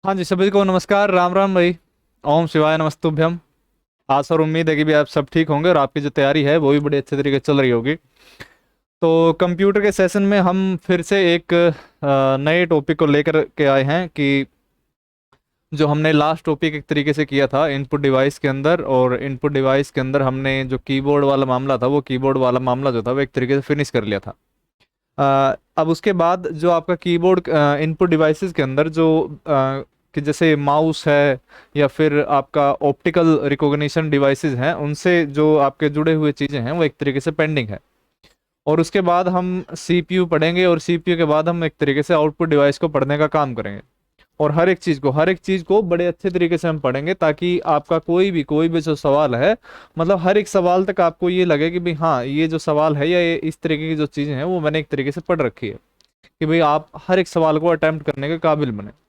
हाँ जी, सभी को नमस्कार। राम राम भाई। ओम शिवाय नमस्तुभ्यम। आशा और उम्मीद है कि भी आप सब ठीक होंगे और आपकी जो तैयारी है वो भी बड़े अच्छे तरीके से चल रही होगी। तो कंप्यूटर के सेशन में हम फिर से एक नए टॉपिक को लेकर के आए हैं कि जो हमने लास्ट टॉपिक एक तरीके से किया था इनपुट डिवाइस के अंदर, और इनपुट डिवाइस के अंदर हमने जो कीबोर्ड वाला मामला था वो कीबोर्ड वाला मामला जो था वो एक तरीके से फिनिश कर लिया था। अब उसके बाद जो आपका कीबोर्ड इनपुट डिवाइसेस के अंदर जो कि जैसे माउस है या फिर आपका ऑप्टिकल रिकॉग्निशन डिवाइसेस हैं, उनसे जो आपके जुड़े हुए चीज़ें हैं वो एक तरीके से पेंडिंग है। और उसके बाद हम सीपीयू पढ़ेंगे और सीपीयू के बाद हम एक तरीके से आउटपुट डिवाइस को पढ़ने का काम करेंगे। और हर एक चीज़ को बड़े अच्छे तरीके से हम पढ़ेंगे ताकि आपका कोई भी जो सवाल है, मतलब हर एक सवाल तक आपको ये लगे कि भाई हाँ, ये जो सवाल है या ये इस तरीके की जो चीज़ें हैं वो मैंने एक तरीके से पढ़ रखी है, कि भाई आप हर एक सवाल को अटेम्प्ट करने के काबिल बने।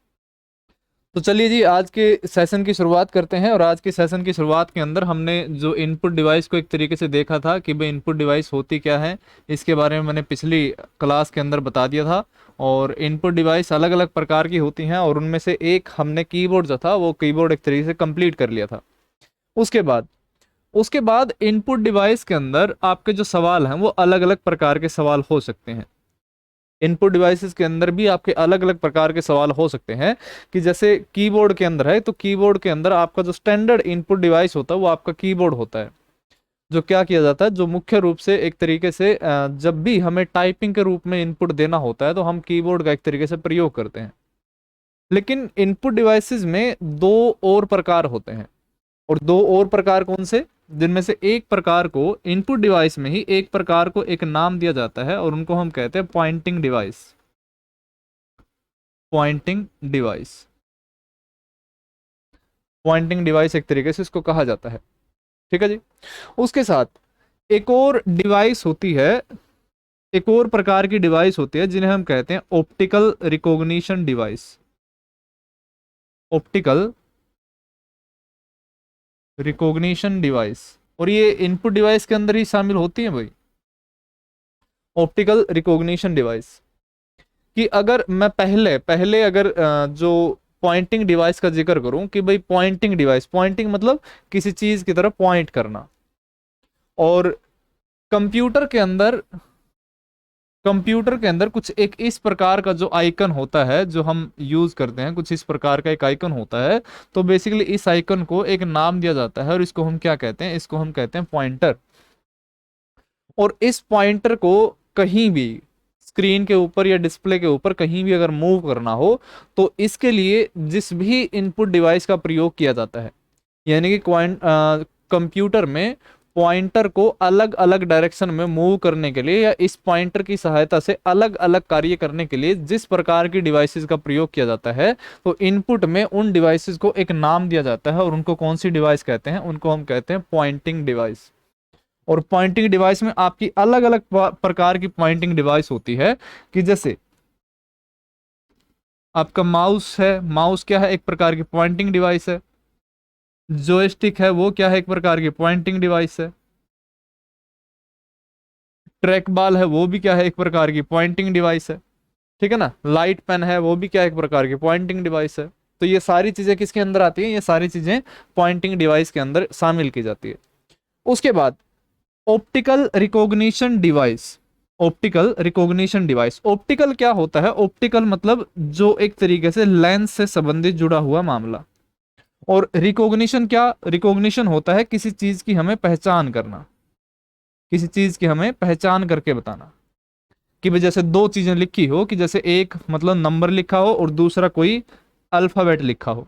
तो चलिए जी, आज के सेशन की शुरुआत करते हैं। और आज के सेशन की शुरुआत के अंदर हमने जो इनपुट डिवाइस को एक तरीके से देखा था कि भाई इनपुट डिवाइस होती क्या है, इसके बारे में मैंने पिछली क्लास के अंदर बता दिया था। और इनपुट डिवाइस अलग अलग प्रकार की होती हैं और उनमें से एक हमने कीबोर्ड जो था वो कीबोर्ड एक तरीके से कंप्लीट कर लिया था। उसके बाद उसके बाद इनपुट डिवाइस के अंदर आपके जो सवाल हैं वो अलग अलग प्रकार के सवाल हो सकते हैं। इनपुट डिवाइसेस के अंदर भी आपके अलग अलग प्रकार के सवाल हो सकते हैं। कि जैसे कीबोर्ड के अंदर है, तो कीबोर्ड के अंदर आपका जो स्टैंडर्ड इनपुट डिवाइस होता है वो आपका कीबोर्ड होता है। जो क्या किया जाता है, जो मुख्य रूप से एक तरीके से जब भी हमें टाइपिंग के रूप में इनपुट देना होता है तो हम कीबोर्ड का एक तरीके से प्रयोग करते हैं। लेकिन इनपुट डिवाइसेस में दो और प्रकार होते हैं। और दो और प्रकार कौन से, जिनमें से एक प्रकार को इनपुट डिवाइस में ही एक प्रकार को एक नाम दिया जाता है और उनको हम कहते हैं pointing device. Pointing device. Pointing device एक तरीके से इसको कहा जाता है। ठीक है जी। उसके साथ एक और डिवाइस होती है, एक और प्रकार की डिवाइस होती है जिन्हें हम कहते हैं optical recognition device. Optical recognition device. और ये इनपुट डिवाइस के अंदर ही शामिल होती है भाई, ऑप्टिकल रिकॉग्निशन डिवाइस। कि अगर मैं पहले पहले अगर जो पॉइंटिंग डिवाइस का जिक्र करूं कि भाई पॉइंटिंग डिवाइस, पॉइंटिंग मतलब किसी चीज की तरफ पॉइंट करना। और कंप्यूटर के अंदर कंप्यूटर के अंदर कुछ एक इस प्रकार का जो आइकन होता है जो हम यूज करते हैं, कुछ इस प्रकार का एक आइकन होता है। तो बेसिकली इस आइकन को एक नाम दिया जाता है और इसको हम क्या कहते हैं, इसको हम कहते हैं पॉइंटर। और इस पॉइंटर को कहीं भी स्क्रीन के ऊपर या डिस्प्ले के ऊपर कहीं भी अगर मूव करना हो तो इसके लिए जिस भी इनपुट डिवाइस का प्रयोग किया जाता है, यानी कि कंप्यूटर में पॉइंटर को अलग अलग डायरेक्शन में मूव करने के लिए या इस पॉइंटर की सहायता से अलग अलग कार्य करने के लिए जिस प्रकार की डिवाइसेस का प्रयोग किया जाता है, तो इनपुट में उन डिवाइसेस को एक नाम दिया जाता है और उनको कौन सी डिवाइस कहते हैं, उनको हम कहते हैं पॉइंटिंग डिवाइस। और पॉइंटिंग डिवाइस में आपकी अलग अलग प्रकार की पॉइंटिंग डिवाइस होती है। कि जैसे आपका माउस है, माउस क्या है, एक प्रकार की पॉइंटिंग डिवाइस है। जॉयस्टिक है, वो क्या है, एक प्रकार की पॉइंटिंग डिवाइस है। ट्रैक बॉल है, वो भी क्या है, एक प्रकार की पॉइंटिंग डिवाइस है। ठीक है ना। लाइट पेन है, वो भी क्या है, एक प्रकार की पॉइंटिंग डिवाइस है। तो ये सारी चीजें किसके अंदर आती हैं, ये सारी चीजें पॉइंटिंग डिवाइस के अंदर शामिल की जाती है। उसके बाद optical recognition device. Optical recognition device, optical क्या होता है, ऑप्टिकल मतलब जो एक तरीके से लेंस से संबंधित जुड़ा हुआ मामला। और रिकॉग्निशन क्या, रिकॉग्निशन होता है किसी चीज की हमें पहचान करना, किसी चीज की हमें पहचान करके बताना। कि भाई जैसे दो चीजें लिखी हो, कि जैसे एक मतलब नंबर लिखा हो और दूसरा कोई अल्फाबेट लिखा हो,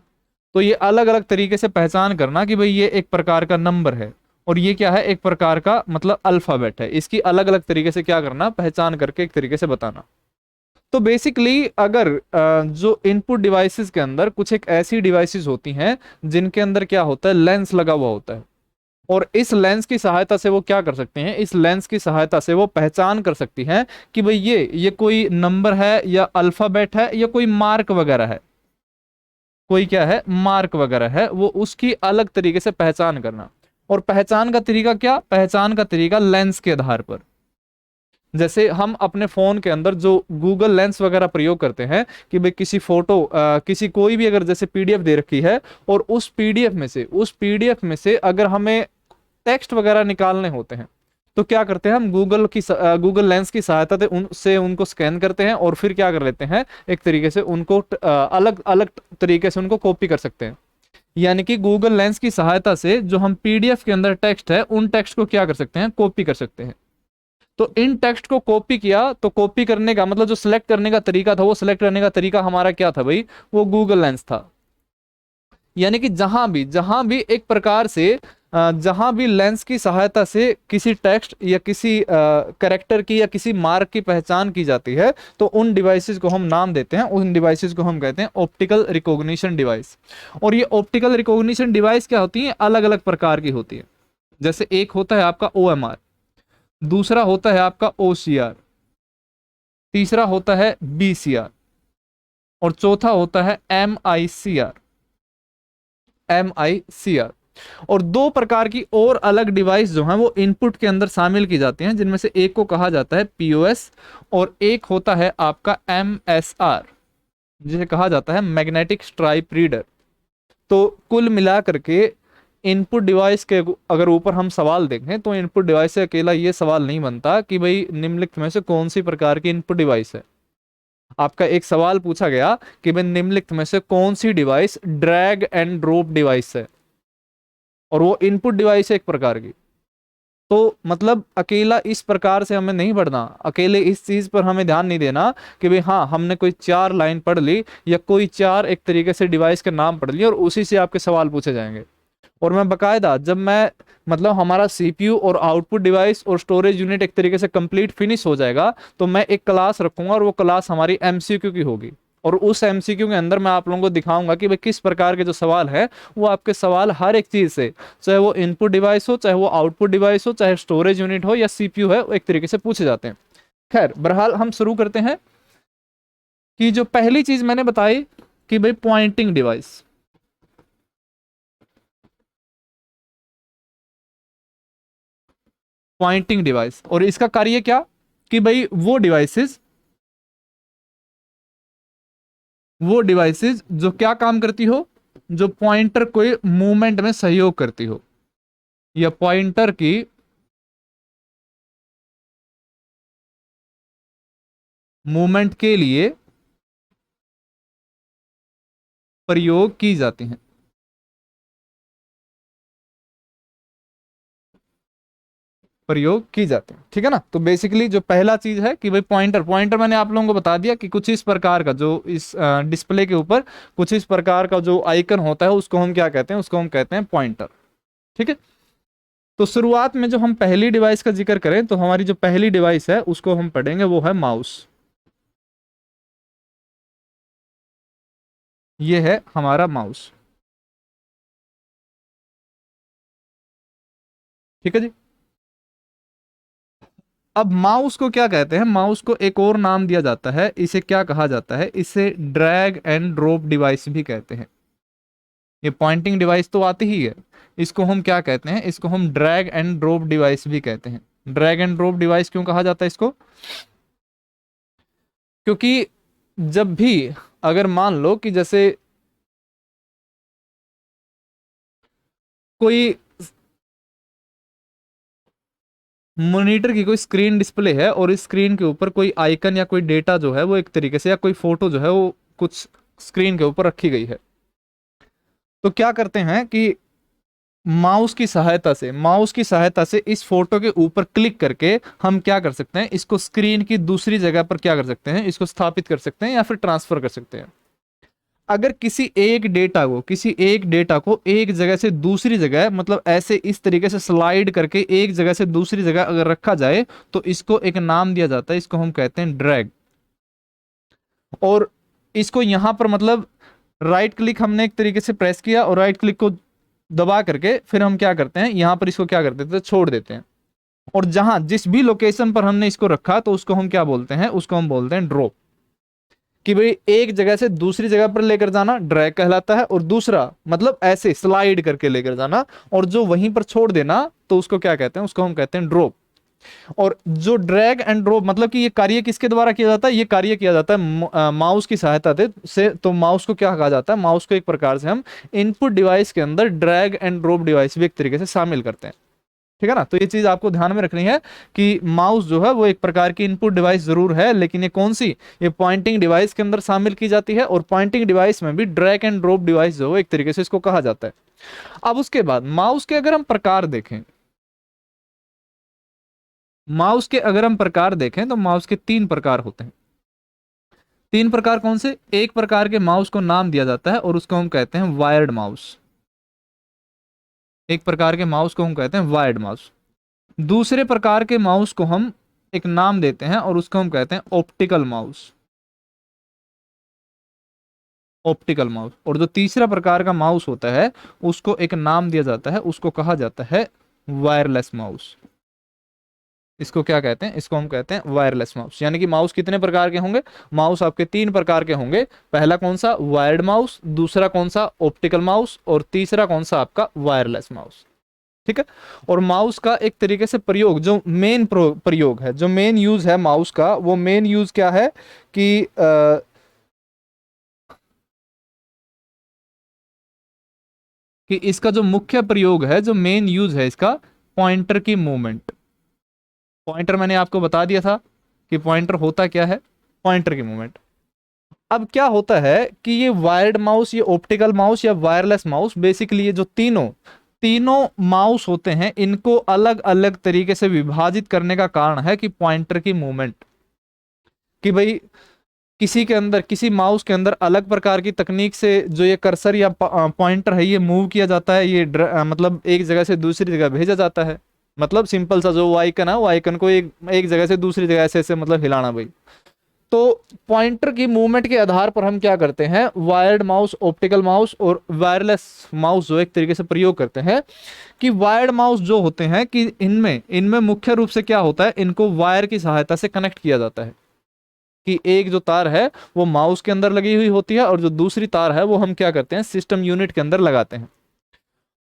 तो ये अलग अलग तरीके से पहचान करना कि भाई ये एक प्रकार का नंबर है और ये क्या है, एक प्रकार का मतलब अल्फाबेट है। इसकी अलग अलग तरीके से क्या करना, पहचान करके एक तरीके से बताना। तो बेसिकली अगर जो इनपुट डिवाइसेस के अंदर कुछ एक ऐसी डिवाइसेस होती हैं जिनके अंदर क्या होता है, लेंस लगा हुआ होता है। और इस लेंस की सहायता से वो क्या कर सकते हैं, इस लेंस की सहायता से वो पहचान कर सकती हैं कि भाई ये कोई नंबर है या अल्फाबेट है या कोई मार्क वगैरह है, कोई क्या है, मार्क वगैरह है, वो उसकी अलग तरीके से पहचान करना। और पहचान का तरीका क्या, पहचान का तरीका लेंस के आधार पर। जैसे हम अपने फोन के अंदर जो गूगल लेंस वगैरह प्रयोग करते हैं कि भाई किसी फोटो किसी कोई भी अगर जैसे पीडीएफ दे रखी है, और उस पीडीएफ में से अगर हमें टेक्स्ट वगैरह निकालने होते हैं, तो क्या करते हैं हम गूगल लेंस की सहायता से उनसे उनको स्कैन करते हैं, और फिर क्या कर लेते हैं, एक तरीके से उनको अलग अलग तरीके से उनको कॉपी कर सकते हैं। यानी कि गूगल लेंस की सहायता से जो हम पीडीएफ के अंदर टेक्स्ट है, उन टेक्स्ट को क्या कर सकते हैं, कॉपी कर सकते हैं। तो इन टेक्स्ट को कॉपी किया, तो कॉपी करने का मतलब जो सिलेक्ट करने का तरीका था, वो सिलेक्ट करने का तरीका हमारा क्या था भाई, वो गूगल लेंस था। यानी कि जहां भी एक प्रकार से जहां भी लेंस की सहायता से किसी टेक्स्ट या किसी कैरेक्टर की या किसी मार्क की पहचान की जाती है, तो उन डिवाइसेस को हम नाम देते हैं, उन डिवाइसेस को हम कहते हैं ऑप्टिकल रिकॉग्निशन डिवाइस। और ये ऑप्टिकल रिकॉग्निशन डिवाइस क्या होती है, अलग अलग प्रकार की होती है। जैसे एक होता है आपका ओएमआर, दूसरा होता है आपका ओसीआर, तीसरा होता है बीसीआर, और चौथा होता है एमआईसीआर। और दो प्रकार की और अलग डिवाइस जो हैं वो इनपुट के अंदर शामिल की जाती हैं, जिनमें से एक को कहा जाता है पीओएस, और एक होता है आपका एमएसआर, जिसे कहा जाता है मैग्नेटिक स्ट्राइप रीडर। तो कुल मिलाकर के इनपुट डिवाइस के अगर ऊपर हम सवाल देखें, तो इनपुट डिवाइस से अकेला ये सवाल नहीं बनता कि भाई निम्नलिखित में से कौन सी प्रकार की इनपुट डिवाइस है। आपका एक सवाल पूछा गया कि भाई निम्नलिखित में से कौन सी device drag and drop device है, और वो इनपुट डिवाइस है एक प्रकार की। तो मतलब अकेला इस प्रकार से हमें नहीं पढ़ना, अकेले इस चीज पर हमें ध्यान नहीं देना कि भाई हाँ हमने कोई 4 लाइन पढ़ ली या कोई 4 एक तरीके से डिवाइस के नाम पढ़ लिए और उसी से आपके सवाल पूछे जाएंगे। और मैं बकायदा जब मैं मतलब हमारा सीपीयू और आउटपुट डिवाइस और स्टोरेज यूनिट एक तरीके से कंप्लीट फिनिश हो जाएगा, तो मैं एक क्लास रखूंगा, और वो क्लास हमारी एमसीक्यू की होगी। और उस एमसीक्यू के अंदर मैं आप लोगों को दिखाऊंगा कि भाई किस प्रकार के जो सवाल है, वो आपके सवाल हर एक चीज से, चाहे वो इनपुट डिवाइस हो, चाहे वो आउटपुट डिवाइस हो, चाहे स्टोरेज यूनिट हो या सीपीयू है, वो एक तरीके से पूछे जाते हैं। खैर बहरहाल हम शुरू करते हैं कि जो पहली चीज मैंने बताई कि भाई पॉइंटिंग डिवाइस। पॉइंटिंग डिवाइस, और इसका कार्य क्या कि भाई वो डिवाइसेस जो क्या काम करती हो, जो पॉइंटर को मूवमेंट में सहयोग करती हो, या पॉइंटर की मूवमेंट के लिए प्रयोग की जाती हैं। प्रयोग की जाती हैं, ठीक है ना। तो बेसिकली जो पहला चीज है कि भाई पॉइंटर, पॉइंटर मैंने आप लोगों को बता दिया कि कुछ इस प्रकार का जो इस डिस्प्ले के ऊपर कुछ इस प्रकार का जो आइकन होता है, उसको हम क्या कहते हैं, उसको हम कहते हैं पॉइंटर, ठीक है। तो शुरुआत में जो हम पहली डिवाइस का जिक्र करें, तो हमारी जो पहली डिवाइस है उसको हम पढ़ेंगे, वो है माउस। ये है हमारा माउस, ठीक है जी। अब माउस को क्या कहते हैं, माउस को एक और नाम दिया जाता है, इसे क्या कहा जाता है, इसे ड्रैग एंड ड्रॉप डिवाइस भी कहते हैं। ये पॉइंटिंग डिवाइस तो आती ही है, इसको हम क्या कहते हैं, इसको हम ड्रैग एंड ड्रॉप डिवाइस भी कहते हैं। ड्रैग एंड ड्रॉप डिवाइस क्यों कहा जाता है इसको, क्योंकि जब भी अगर मान लो कि जैसे कोई मॉनिटर की कोई स्क्रीन डिस्प्ले है, और इस स्क्रीन के ऊपर कोई आइकन या कोई डेटा जो है वो एक तरीके से, या कोई फोटो जो है वो कुछ स्क्रीन के ऊपर रखी गई है, तो क्या करते हैं कि माउस की सहायता से इस फोटो के ऊपर क्लिक करके हम क्या कर सकते हैं, इसको स्क्रीन की दूसरी जगह पर क्या कर सकते हैं, इसको स्थापित कर सकते हैं या फिर ट्रांसफर कर सकते हैं। अगर किसी एक डेटा को एक जगह से दूसरी जगह, मतलब ऐसे इस तरीके से स्लाइड करके एक जगह से दूसरी जगह अगर रखा जाए, तो इसको एक नाम दिया जाता है, इसको हम कहते हैं ड्रैग। और इसको यहां पर मतलब राइट क्लिक हमने एक तरीके से प्रेस किया, और राइट क्लिक को दबा करके फिर हम क्या करते हैं, यहां पर इसको क्या कर देते हैं, छोड़ देते हैं। और जहां जिस भी लोकेशन पर हमने इसको रखा, तो उसको हम क्या बोलते हैं, उसको हम बोलते हैं ड्रॉप। कि भाई एक जगह से दूसरी जगह पर लेकर जाना ड्रैग कहलाता है, और दूसरा मतलब ऐसे स्लाइड करके लेकर जाना, और जो वहीं पर छोड़ देना, तो उसको क्या कहते हैं, उसको हम कहते हैं ड्रॉप। और जो ड्रैग एंड ड्रॉप मतलब कि ये कार्य किसके द्वारा किया जाता है, ये कार्य किया जाता है माउस की सहायता से। तो माउस को क्या कहा जाता है, माउस को एक प्रकार से हम इनपुट डिवाइस के अंदर ड्रैग एंड ड्रॉप डिवाइस भी एक तरीके से शामिल करते हैं, ठीक है ना। तो ये चीज आपको ध्यान में रखनी है कि माउस जो है वो एक प्रकार की इनपुट डिवाइस जरूर है, लेकिन ये कौन सी, ये पॉइंटिंग डिवाइस के अंदर शामिल की जाती है, और पॉइंटिंग डिवाइस में भी ड्रैग एंड ड्रॉप डिवाइस जो है एक तरीके से इसको कहा जाता है। अब उसके बाद माउस के अगर हम प्रकार देखें, माउस के अगर हम प्रकार देखें तो माउस के तीन प्रकार होते हैं। तीन प्रकार कौन से, एक प्रकार के माउस को नाम दिया जाता है और उसको हम कहते हैं वायर्ड माउस। एक प्रकार के माउस को हम कहते हैं वायर्ड माउस। दूसरे प्रकार के माउस को हम एक नाम देते हैं और उसको हम कहते हैं ऑप्टिकल माउस, ऑप्टिकल माउस। और जो तीसरा प्रकार का माउस होता है उसको एक नाम दिया जाता है, उसको कहा जाता है वायरलेस माउस। इसको क्या कहते हैं, इसको हम कहते हैं वायरलेस माउस। यानी कि माउस कितने प्रकार के होंगे, माउस आपके तीन प्रकार के होंगे। पहला कौन सा, वायर्ड माउस, दूसरा कौन सा, ऑप्टिकल माउस, और तीसरा कौन सा आपका वायरलेस माउस, ठीक है। और माउस का एक तरीके से प्रयोग, जो मेन प्रयोग है, जो मेन यूज है माउस का, वो मेन यूज क्या है कि इसका जो मुख्य प्रयोग है, जो मेन यूज है इसका, पॉइंटर की मूवमेंट। पॉइंटर मैंने आपको बता दिया था कि पॉइंटर होता क्या है, पॉइंटर की मूवमेंट। अब क्या होता है कि ये वायर्ड माउस, ये ऑप्टिकल माउस या वायरलेस माउस, बेसिकली ये जो तीनों तीनों माउस होते हैं, इनको अलग अलग तरीके से विभाजित करने का कारण है कि पॉइंटर की मूवमेंट, कि भाई किसी के अंदर, किसी माउस के अंदर अलग प्रकार की तकनीक से जो ये कर्सर या पॉइंटर है ये मूव किया जाता है, ये मतलब एक जगह से दूसरी जगह भेजा जाता है। मतलब सिंपल सा जो वो आइकन है, वो आइकन को एक एक जगह से दूसरी जगह ऐसे ऐसे मतलब हिलाना भाई। तो पॉइंटर की मूवमेंट के आधार पर हम क्या करते हैं, वायर्ड माउस, ऑप्टिकल माउस और वायरलेस माउस जो एक तरीके से प्रयोग करते हैं। कि वायर्ड माउस जो होते हैं कि इनमें इनमें मुख्य रूप से क्या होता है, इनको वायर की सहायता से कनेक्ट किया जाता है। कि एक जो तार है वो माउस के अंदर लगी हुई होती है, और जो दूसरी तार है वो हम क्या करते हैं, सिस्टम यूनिट के अंदर लगाते हैं।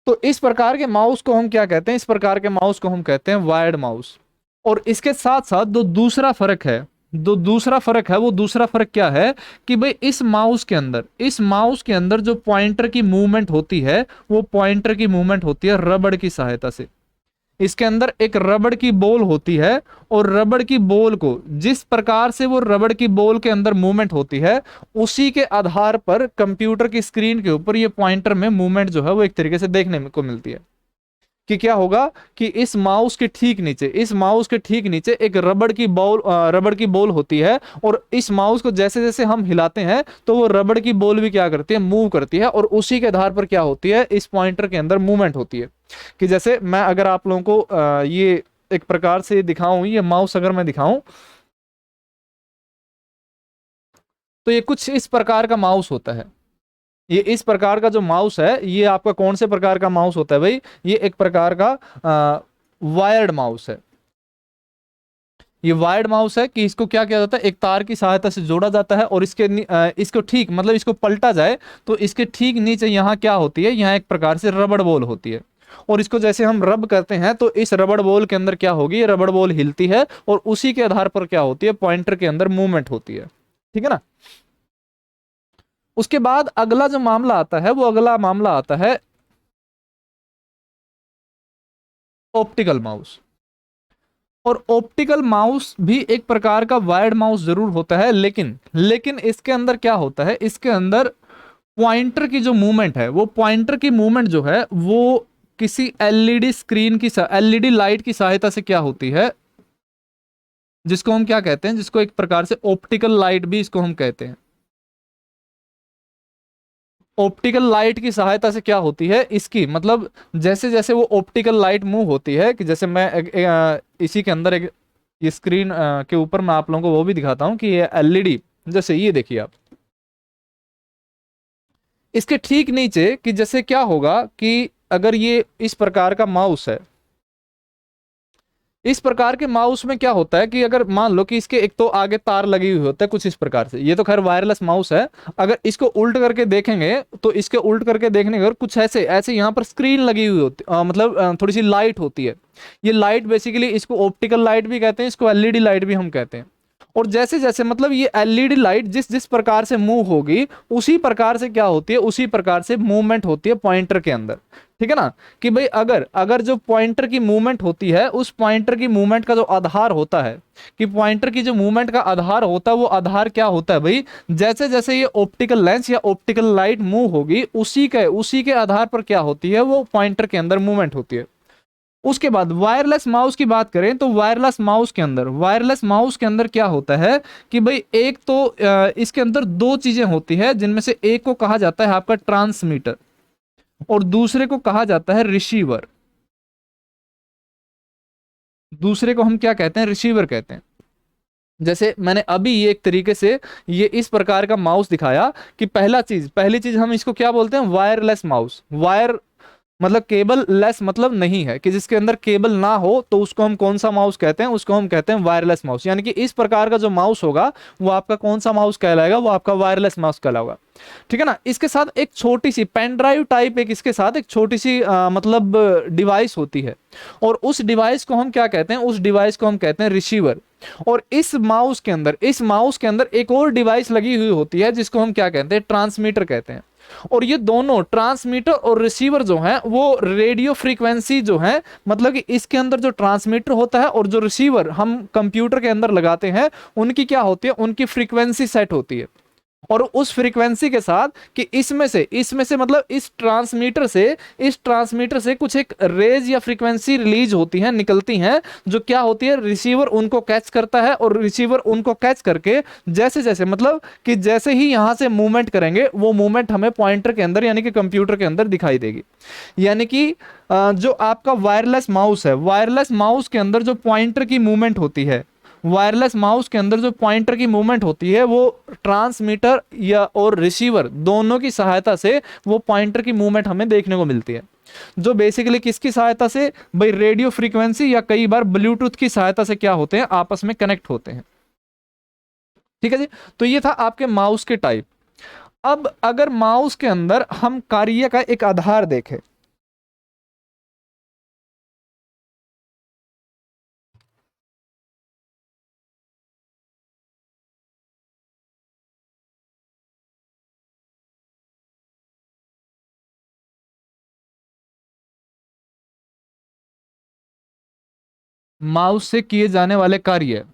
तो इस प्रकार के माउस को हम क्या कहते हैं, इस प्रकार के माउस को हम कहते हैं वायर्ड माउस। और इसके साथ साथ जो दूसरा फर्क है, वो दूसरा फर्क क्या है कि भाई इस माउस के अंदर जो पॉइंटर की मूवमेंट होती है, वो पॉइंटर की मूवमेंट होती है रबड़ की सहायता से। इसके अंदर एक रबड़ की बॉल होती है, और रबड़ की बॉल को जिस प्रकार से वो रबड़ की बॉल के अंदर मूवमेंट होती है, उसी के आधार पर कंप्यूटर की स्क्रीन के ऊपर ये पॉइंटर में मूवमेंट जो है वो एक तरीके से देखने को मिलती है। कि क्या होगा कि इस माउस के ठीक नीचे, एक रबड़ की बॉल होती है, और इस माउस को जैसे जैसे हम हिलाते हैं तो वो रबड़ की बॉल भी क्या करती है, मूव करती है, और उसी के आधार पर क्या होती है, इस पॉइंटर के अंदर मूवमेंट होती है। कि जैसे मैं अगर आप लोगों को ये एक प्रकार से दिखाऊं, ये माउस अगर मैं दिखाऊं, तो ये कुछ इस प्रकार का माउस होता है। ये इस प्रकार का जो माउस है, ये आपका कौन से प्रकार का माउस होता है भाई, ये एक प्रकार का वायर्ड माउस है। ये वायर्ड माउस है कि इसको क्या किया जाता है, एक तार की सहायता से जोड़ा जाता है, और इसको ठीक मतलब इसको पलटा जाए तो इसके ठीक नीचे यहाँ क्या होती है, यहाँ एक प्रकार से रबड़ बॉल होती है। और इसको जैसे हम रब करते हैं तो इस रबड़ बॉल के अंदर क्या होगी, ये रबड़ बॉल हिलती है, और उसी के आधार पर क्या होती है, पॉइंटर के अंदर मूवमेंट होती है, ठीक है ना। उसके बाद अगला जो मामला आता है, वो अगला मामला आता है ऑप्टिकल माउस। और ऑप्टिकल माउस भी एक प्रकार का वायर्ड माउस जरूर होता है, लेकिन इसके अंदर क्या होता है, इसके अंदर पॉइंटर की जो मूवमेंट है, वो पॉइंटर की मूवमेंट जो है वो किसी एलईडी लाइट की सहायता से क्या होती है, जिसको हम क्या कहते हैं, जिसको एक प्रकार से ऑप्टिकल लाइट भी इसको हम कहते हैं। ऑप्टिकल लाइट की सहायता से क्या होती है इसकी, मतलब जैसे जैसे वो ऑप्टिकल लाइट मूव होती है, कि जैसे मैं इसी के अंदर एक ये स्क्रीन के ऊपर मैं आप लोगों को वो भी दिखाता हूं कि ये एलईडी, जैसे ये देखिए आप, इसके ठीक नीचे कि जैसे क्या होगा कि अगर ये इस प्रकार का माउस है, इस प्रकार के माउस में क्या होता है कि अगर मान लो कि इसके एक तो आगे तार लगी हुई होती है कुछ इस प्रकार से, ये तो खैर वायरलेस माउस है, अगर इसको उल्ट करके देखेंगे तो इसके उल्ट करके देखने पर कुछ ऐसे ऐसे यहाँ पर स्क्रीन लगी हुई होती मतलब थोड़ी सी लाइट होती है। ये लाइट बेसिकली इसको ऑप्टिकल लाइट भी कहते हैं, इसको एलईडी लाइट भी हम कहते हैं। और जैसे जैसे मतलब ये एलईडी लाइट जिस जिस प्रकार से मूव होगी उसी प्रकार से क्या होती है, उसी प्रकार से मूवमेंट होती है पॉइंटर के अंदर। ठीक है ना, कि भाई अगर अगर जो पॉइंटर की मूवमेंट होती है उस पॉइंटर की मूवमेंट का जो आधार होता है, कि पॉइंटर की जो मूवमेंट का आधार होता है वो आधार क्या होता है भाई, जैसे जैसे ये ऑप्टिकल लेंस या ऑप्टिकल लाइट मूव होगी उसी के आधार पर क्या होती है, वो पॉइंटर के अंदर मूवमेंट होती है। उसके बाद वायरलेस माउस की बात करें तो वायरलेस माउस के अंदर क्या होता है कि भाई एक तो इसके अंदर दो चीजें होती है, जिनमें से एक को कहा जाता है आपका ट्रांसमीटर और दूसरे को कहा जाता है रिसीवर। दूसरे को हम क्या कहते हैं, रिसीवर कहते हैं। जैसे मैंने अभी ये एक तरीके से ये इस प्रकार का माउस दिखाया कि पहली चीज हम इसको क्या बोलते हैं, वायरलेस माउस। वायर मतलब केबल लेस मतलब नहीं है, कि जिसके अंदर केबल ना हो तो उसको हम कौन सा माउस कहते हैं, उसको हम कहते हैं वायरलेस माउस। यानी कि इस प्रकार का जो माउस होगा वो आपका कौन सा माउस कहलाएगा, वो आपका वायरलेस माउस कहलाएगा। ठीक है ना। इसके साथ एक छोटी सी पेन ड्राइव टाइप एक इसके साथ एक छोटी सी मतलब डिवाइस होती है, और उस डिवाइस को हम क्या कहते हैं, उस डिवाइस को हम कहते हैं रिसीवर। और इस माउस के अंदर एक और डिवाइस लगी हुई होती है जिसको हम क्या कहते हैं, ट्रांसमीटर कहते हैं। और ये दोनों ट्रांसमीटर और रिसीवर जो है वो रेडियो फ्रीक्वेंसी जो है, मतलब कि इसके अंदर जो ट्रांसमीटर होता है और जो रिसीवर हम कंप्यूटर के अंदर लगाते हैं उनकी क्या होती है, उनकी फ्रीक्वेंसी सेट होती है। और उस फ्रीक्वेंसी के साथ कि इसमें से मतलब इस ट्रांसमीटर से कुछ एक रेज या फ्रीक्वेंसी रिलीज होती है, निकलती हैं, जो क्या होती है, रिसीवर उनको कैच करता है और रिसीवर उनको कैच करके जैसे जैसे मतलब कि जैसे ही यहां से मूवमेंट करेंगे वो मूवमेंट हमें पॉइंटर के अंदर यानी कि कंप्यूटर के अंदर दिखाई देगी। यानी कि जो आपका वायरलेस माउस है, वायरलेस माउस के अंदर जो पॉइंटर की मूवमेंट होती है, वायरलेस माउस के अंदर जो पॉइंटर की मूवमेंट होती है वो ट्रांसमीटर या और रिसीवर दोनों की सहायता से वो पॉइंटर की मूवमेंट हमें देखने को मिलती है, जो बेसिकली किसकी सहायता से भाई, रेडियो फ्रीक्वेंसी या कई बार ब्लूटूथ की सहायता से क्या होते हैं, आपस में कनेक्ट होते हैं। ठीक है जी। तो ये था आपके माउस के टाइप। अब अगर माउस के अंदर हम कार्य का एक आधार देखें, माउस से किए जाने वाले कार्य,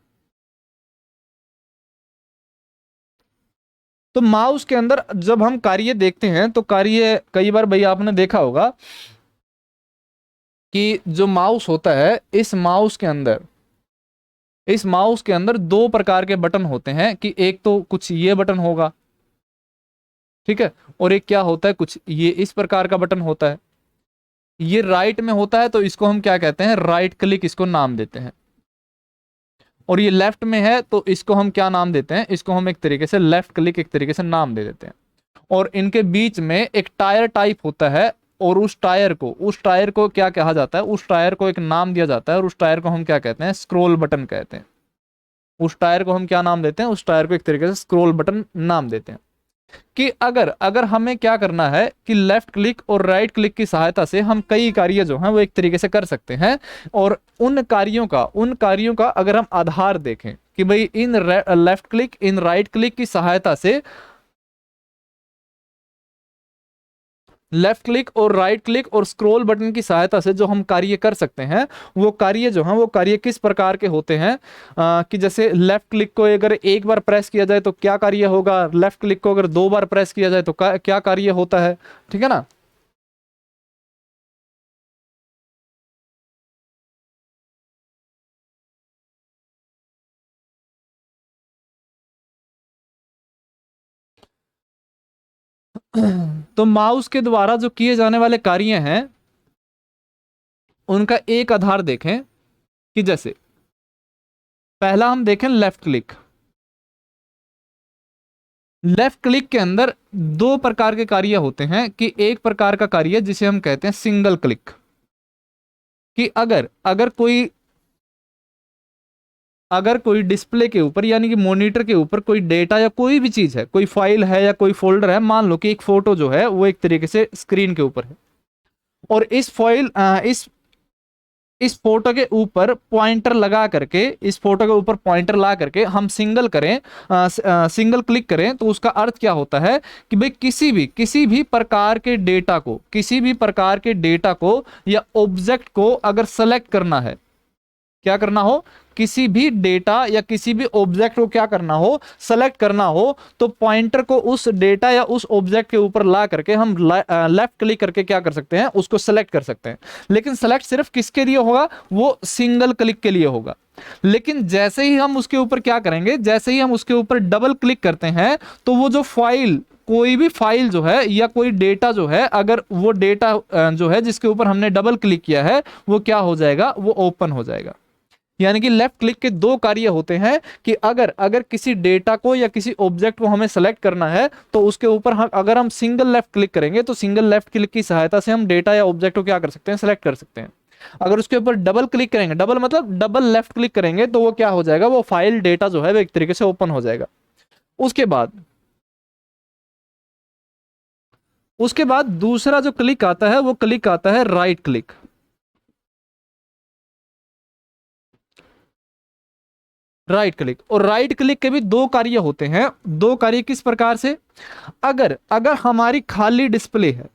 तो माउस के अंदर जब हम कार्य देखते हैं तो कार्य कई बार भाई आपने देखा होगा कि जो माउस होता है इस माउस के अंदर दो प्रकार के बटन होते हैं, कि एक तो कुछ ये बटन होगा, ठीक है, और एक क्या होता है, कुछ ये इस प्रकार का बटन होता है। ये राइट में होता है तो इसको हम क्या कहते हैं, राइट क्लिक इसको नाम देते हैं। और ये लेफ्ट में है तो इसको हम क्या नाम देते हैं, इसको हम एक तरीके से लेफ्ट क्लिक एक तरीके से नाम दे देते हैं। और इनके बीच में एक टायर टाइप होता है, और उस टायर को क्या कहा जाता है, उस टायर को एक नाम दिया जाता है, और उस टायर को हम क्या कहते हैं, स्क्रॉल बटन कहते हैं। उस टायर को हम क्या नाम देते हैं, उस टायर को एक तरीके से स्क्रॉल बटन नाम देते हैं। कि अगर अगर हमें क्या करना है कि लेफ्ट क्लिक और राइट क्लिक की सहायता से हम कई कार्य जो हैं वो एक तरीके से कर सकते हैं, और उन कार्यों का अगर हम आधार देखें कि भाई in left click in right click की सहायता से, लेफ्ट क्लिक और राइट क्लिक और स्क्रॉल बटन की सहायता से जो हम कार्य कर सकते हैं, वो कार्य जो हैं वो कार्य किस प्रकार के होते हैं, कि जैसे लेफ्ट क्लिक को अगर एक बार प्रेस किया जाए तो क्या कार्य होगा, लेफ्ट क्लिक को अगर दो बार प्रेस किया जाए तो क्या कार्य होता है। ठीक है ना। तो माउस के द्वारा जो किए जाने वाले कार्य हैं उनका एक आधार देखें, कि जैसे पहला हम देखें लेफ्ट क्लिक। लेफ्ट क्लिक के अंदर दो प्रकार के कार्य होते हैं, कि एक प्रकार का कार्य जिसे हम कहते हैं सिंगल क्लिक, कि अगर अगर कोई अगर कोई डिस्प्ले के ऊपर यानी कि मॉनिटर के ऊपर कोई डेटा या कोई भी चीज है, कोई फाइल है या कोई फोल्डर है, मान लो कि एक फोटो जो है वो एक तरीके से स्क्रीन के ऊपर है, और इस फोटो के ऊपर पॉइंटर लगा करके, इस फोटो के ऊपर पॉइंटर ला करके हम सिंगल क्लिक करें, तो उसका अर्थ क्या होता है कि भाई किसी भी प्रकार के डेटा को, किसी भी प्रकार के डेटा को या ऑब्जेक्ट को अगर सेलेक्ट करना है, क्या करना हो, किसी भी डेटा या किसी भी ऑब्जेक्ट को क्या करना हो, सेलेक्ट करना हो, तो पॉइंटर को उस डेटा या उस ऑब्जेक्ट के ऊपर ला करके हम लेफ्ट क्लिक करके क्या कर सकते हैं, उसको सेलेक्ट कर सकते हैं। लेकिन सेलेक्ट सिर्फ किसके लिए होगा, वो सिंगल क्लिक के लिए होगा। लेकिन जैसे ही हम उसके ऊपर क्या करेंगे, जैसे ही हम उसके ऊपर डबल क्लिक करते हैं, तो वो जो फाइल, कोई भी फाइल जो है या कोई डेटा जो है, अगर वो डेटा जो है जिसके ऊपर हमने डबल क्लिक किया है, वो क्या हो जाएगा, वो ओपन हो जाएगा। यानी कि लेफ्ट क्लिक के दो कार्य होते हैं कि अगर किसी डेटा को या किसी ऑब्जेक्ट को हमें सेलेक्ट करना है, तो उसके ऊपर अगर हम सिंगल लेफ्ट क्लिक करेंगे, तो सिंगल लेफ्ट क्लिक की सहायता से हम डेटा या ऑब्जेक्ट को क्या कर सकते हैं, सेलेक्ट कर सकते हैं। अगर उसके ऊपर डबल क्लिक करेंगे, डबल मतलब डबल लेफ्ट क्लिक करेंगे, तो वो क्या हो जाएगा, वो फाइल डेटा जो है वो एक तरीके से ओपन हो जाएगा। उसके बाद उसके बाद दूसरा जो क्लिक आता है, वो क्लिक आता है राइट क्लिक। राइट क्लिक, और राइट क्लिक के भी दो कार्य होते हैं। दो कार्य किस प्रकार से, अगर अगर हमारी खाली डिस्प्ले है,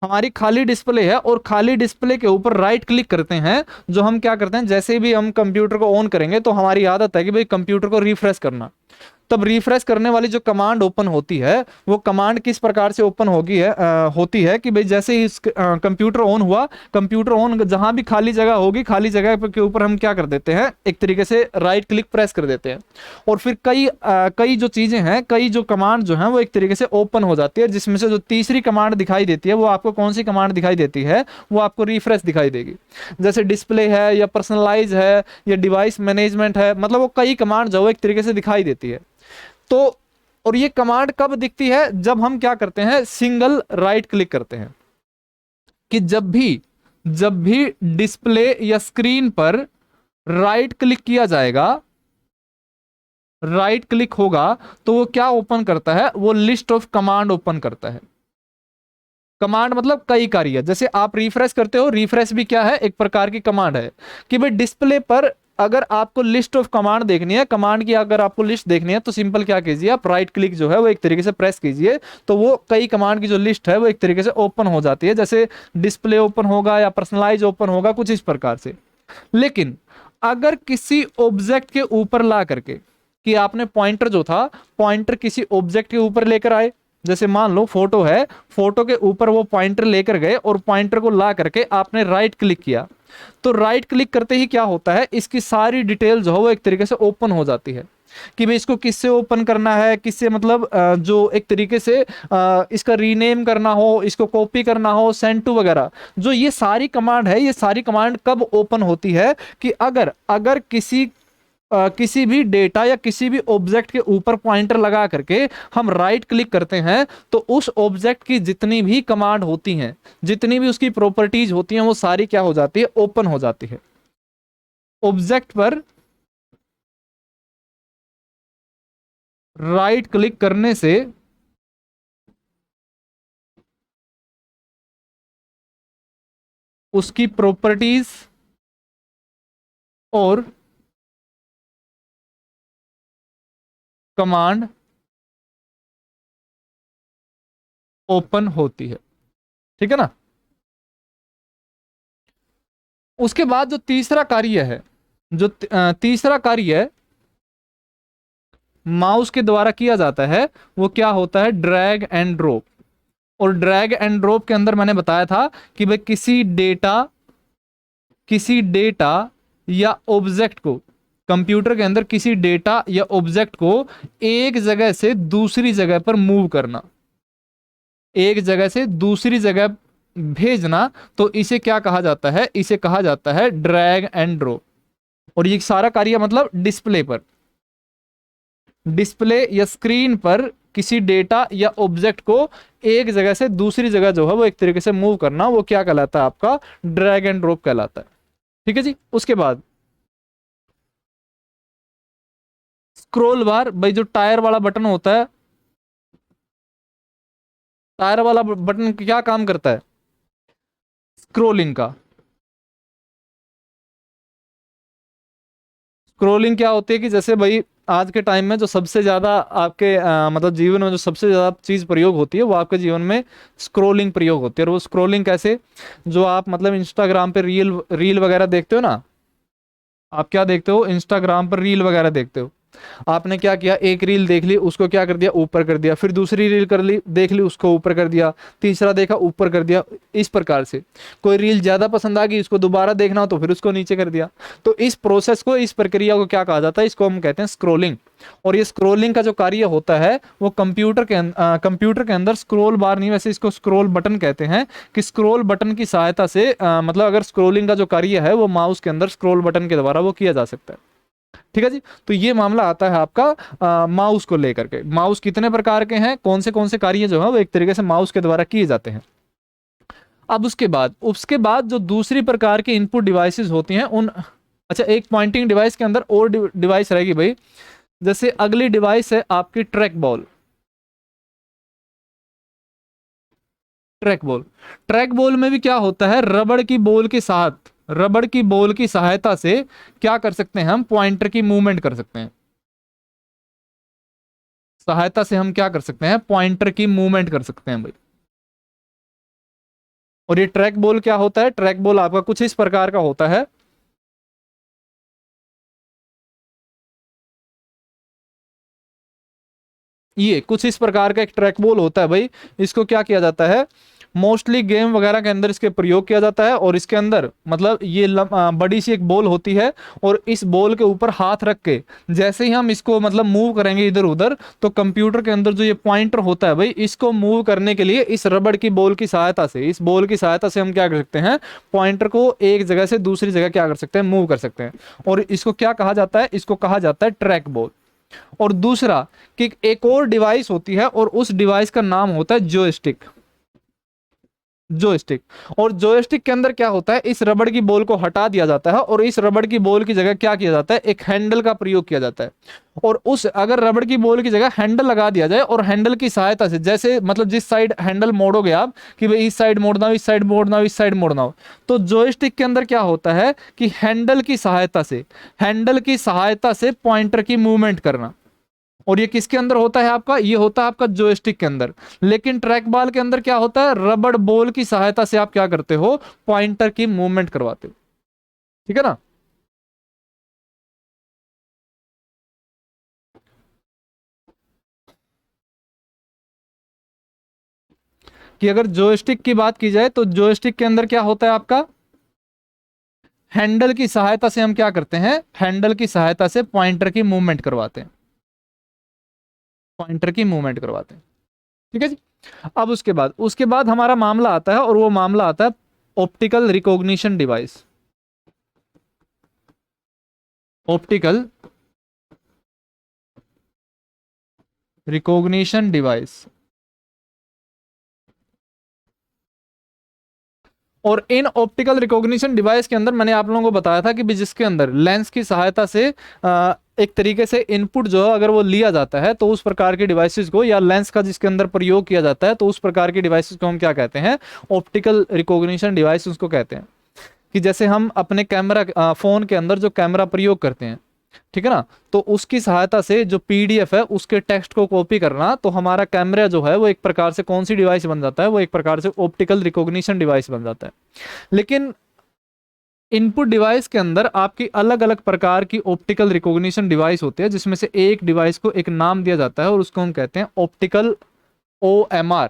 हमारी खाली डिस्प्ले है और खाली डिस्प्ले के ऊपर राइट क्लिक करते हैं, जो हम क्या करते हैं, जैसे भी हम कंप्यूटर को ऑन करेंगे, तो हमारी आदत है कि भाई कंप्यूटर को रिफ्रेश करना। तब रिफ्रेश करने वाली जो कमांड ओपन होती है, वो कमांड किस प्रकार से ओपन होती है कि भाई जैसे ही कंप्यूटर ऑन हुआ, कंप्यूटर ऑन जहां भी खाली जगह होगी, खाली जगह के ऊपर हम क्या कर देते हैं, एक तरीके से राइट क्लिक प्रेस कर देते हैं, और फिर कई जो चीजें हैं, कई जो कमांड जो है वो एक तरीके से ओपन हो जाती है, जिसमें से जो तीसरी कमांड दिखाई देती है, वो आपको कौन सी कमांड दिखाई देती है, वो आपको रिफ्रेश दिखाई देगी। जैसे डिस्प्ले है या पर्सनलाइज है या डिवाइस मैनेजमेंट है, मतलब वो कई कमांड जो एक तरीके से दिखाई देती है। तो और ये कमांड कब दिखती है, जब हम क्या करते हैं, सिंगल राइट क्लिक करते हैं। कि जब भी डिस्प्ले या स्क्रीन पर राइट क्लिक किया जाएगा, राइट क्लिक होगा, तो वो क्या ओपन करता है, वो लिस्ट ऑफ कमांड ओपन करता है। कमांड मतलब कई कार्य, जैसे आप रिफ्रेश करते हो, रिफ्रेश भी क्या है, एक प्रकार की कमांड है। कि भाई डिस्प्ले पर अगर आपको लिस्ट ऑफ कमांड देखनी है, कमांड की अगर आपको लिस्ट देखनी है, तो सिंपल क्या कीजिए, आप राइट क्लिक जो है वो एक तरीके से प्रेस कीजिए, तो वो कई कमांड की जो लिस्ट है वो एक तरीके से ओपन हो जाती है, जैसे डिस्प्ले ओपन होगा या पर्सनलाइज ओपन होगा, कुछ इस प्रकार से। लेकिन अगर किसी ऑब्जेक्ट के ऊपर ला करके, कि आपने पॉइंटर जो था, पॉइंटर किसी ऑब्जेक्ट के ऊपर लेकर आए, जैसे मान लो फोटो है, फोटो के ऊपर वो पॉइंटर लेकर गए और पॉइंटर को ला करके आपने राइट क्लिक किया, तो राइट क्लिक करते ही क्या होता है, इसकी सारी डिटेल जो है वो एक तरीके से ओपन हो जाती है। कि भाई इसको किससे ओपन करना है, किससे मतलब जो एक तरीके से इसका रीनेम करना हो, इसको कॉपी करना हो, सेंड टू वगैरह, जो ये सारी कमांड है, ये सारी कमांड कब ओपन होती है, कि अगर अगर किसी भी डेटा या किसी भी ऑब्जेक्ट के ऊपर पॉइंटर लगा करके हम राइट क्लिक करते हैं, तो उस ऑब्जेक्ट की जितनी भी कमांड होती हैं, जितनी भी उसकी प्रॉपर्टीज होती हैं, वो सारी क्या हो जाती है, ओपन हो जाती है। ऑब्जेक्ट पर राइट क्लिक करने से उसकी प्रॉपर्टीज और कमांड ओपन होती है। ठीक है ना। उसके बाद जो तीसरा कार्य है, जो तीसरा कार्य है माउस के द्वारा किया जाता है, वो क्या होता है, ड्रैग एंड ड्रॉप। और ड्रैग एंड ड्रॉप के अंदर मैंने बताया था कि भाई किसी डेटा या ऑब्जेक्ट को, कंप्यूटर के अंदर किसी डेटा या ऑब्जेक्ट को एक जगह से दूसरी जगह पर मूव करना, एक जगह से दूसरी जगह भेजना, तो इसे क्या कहा जाता है, इसे कहा जाता है ड्रैग एंड ड्रॉप। और ये सारा कार्य मतलब डिस्प्ले या स्क्रीन पर किसी डेटा या ऑब्जेक्ट को एक जगह से दूसरी जगह जो है वो एक तरीके से मूव करना, वो क्या कहलाता है, आपका ड्रैग एंड ड्रॉप कहलाता है। ठीक है जी। उसके बाद स्क्रोल बार भाई जो टायर वाला बटन होता है, टायर वाला बटन क्या काम करता है? स्क्रोलिंग का। स्क्रोलिंग क्या होती है कि जैसे भाई आज के टाइम में जो सबसे ज्यादा आपके मतलब जीवन में जो सबसे ज्यादा चीज प्रयोग होती है वो आपके जीवन में स्क्रोलिंग प्रयोग होती है। और वो स्क्रोलिंग कैसे? जो आप मतलब इंस्टाग्राम पे रील रील वगैरह देखते हो ना, आप क्या देखते हो? इंस्टाग्राम पर रील वगैरह देखते हो। आपने क्या किया, एक रील देख ली, उसको क्या कर दिया, ऊपर कर दिया, फिर दूसरी रील कर ली, देख ली, उसको ऊपर कर दिया, तीसरा देखा, ऊपर कर दिया। इस प्रकार से कोई रील ज्यादा पसंद आ गई, उसको दोबारा देखना हो तो फिर उसको नीचे कर दिया। तो इस प्रोसेस को, इस प्रक्रिया को क्या कहा जाता है? इसको हम कहते हैं स्क्रोलिंग। और ये स्क्रोलिंग का जो कार्य होता है वो कंप्यूटर के अंदर स्क्रोल बार नहीं, वैसे इसको स्क्रोल बटन कहते हैं, कि स्क्रोल बटन की सहायता से मतलब अगर स्क्रोलिंग का जो कार्य है वो माउस के अंदर स्क्रोल बटन के द्वारा वो किया जा सकता है। ठीक है जी। तो ये मामला आता है आपका माउस को लेकर के। माउस कितने प्रकार के हैं, कौन से कार्य जो है वो एक तरीके से माउस के द्वारा किए जाते हैं। अब उसके बाद जो दूसरी प्रकार की इनपुट डिवाइसेस होती हैं उन, अच्छा एक पॉइंटिंग डिवाइस के अंदर और डिवाइस रहेगी भाई। जैसे अगली डिवाइस है आपकी track ball. Track ball, track ball में भी क्या होता है, रबड़ की बॉल की सहायता से क्या कर सकते हैं हम, पॉइंटर की मूवमेंट कर सकते हैं। सहायता से हम क्या कर सकते हैं, पॉइंटर की मूवमेंट कर सकते हैं भाई। और ये ट्रैक बॉल क्या होता है, ट्रैक बॉल आपका कुछ इस प्रकार का होता है। ये कुछ इस प्रकार का एक ट्रैक बॉल होता है भाई। इसको क्या किया जाता है, मोस्टली गेम वगैरह के अंदर इसके प्रयोग किया जाता है। और इसके अंदर मतलब ये बड़ी सी एक बॉल होती है, और इस बॉल के ऊपर हाथ रख के जैसे ही हम इसको मतलब मूव करेंगे इधर उधर, तो कंप्यूटर के अंदर जो ये पॉइंटर होता है भाई, इसको मूव करने के लिए इस रबड़ की बॉल की सहायता से, इस बॉल की सहायता से हम क्या कर सकते हैं, पॉइंटर को एक जगह से दूसरी जगह क्या कर सकते हैं, मूव कर सकते हैं। और इसको क्या कहा जाता है, इसको कहा जाता है ट्रैक बॉल। और दूसरा कि एक और डिवाइस होती है, और उस डिवाइस का नाम होता है जॉयस्टिक। जॉयस्टिक। और जॉयस्टिक के अंदर क्या होता है, इस रबड़ की बॉल को हटा दिया जाता है, और इस रबड़ की बॉल की जगह क्या किया जाता है, एक हैंडल का प्रयोग किया जाता है। और उस अगर रबड़ की बॉल की जगह हैंडल लगा दिया जाए, और हैंडल की सहायता से जैसे मतलब जिस साइड हैंडल मोड़ोगे आप, कि भाई इस साइड मोड़ना हो, इस साइड मोड़ना हो, इस साइड मोड़ना हो, तो जॉयस्टिक के अंदर क्या होता है कि हैंडल की सहायता से पॉइंटर की मूवमेंट करना। और ये किसके अंदर होता है आपका, ये होता है आपका जॉयस्टिक के अंदर। लेकिन ट्रैक बॉल के अंदर क्या होता है, रबड़ बॉल की सहायता से आप क्या करते हो, पॉइंटर की मूवमेंट करवाते हो। ठीक है ना। कि अगर जॉयस्टिक की बात की जाए तो जॉयस्टिक के अंदर क्या होता है आपका, हैंडल की सहायता से हम क्या करते हैं, हैंडल की सहायता से पॉइंटर की मूवमेंट करवाते हैं, पॉइंटर की मूवमेंट करवाते हैं। ठीक है जी। अब उसके बाद हमारा मामला आता है, और वो मामला आता है optical recognition device. Optical recognition device. और इन ऑप्टिकल रिकॉग्निशन डिवाइस के अंदर मैंने आप लोगों को बताया था कि भी जिसके अंदर लेंस की सहायता से एक तरीके से इनपुट जो है अगर वो लिया जाता है, तो उस प्रकार के डिवाइसेस को, या लेंस का जिसके अंदर प्रयोग किया जाता है, तो उस प्रकार के डिवाइसेस को हम क्या कहते हैं, ऑप्टिकल रिकॉग्निशन डिवाइस उसको कहते हैं। कि जैसे हम अपने कैमरा फोन के अंदर जो कैमरा प्रयोग करते हैं, ठीक है ना, तो उसकी सहायता से जो पीडीएफ है उसके टेक्स्ट को कॉपी करना, तो हमारा कैमरा जो है वो एक प्रकार से कौन सी डिवाइस बन जाता है, वो एक प्रकार से ऑप्टिकल रिकॉग्निशन डिवाइस बन जाता है। लेकिन इनपुट डिवाइस के अंदर आपकी अलग अलग प्रकार की ऑप्टिकल रिकॉग्निशन डिवाइस होती है, जिसमें से एक डिवाइस को एक नाम दिया जाता है, और उसको हम कहते हैं ऑप्टिकल ओएमआर।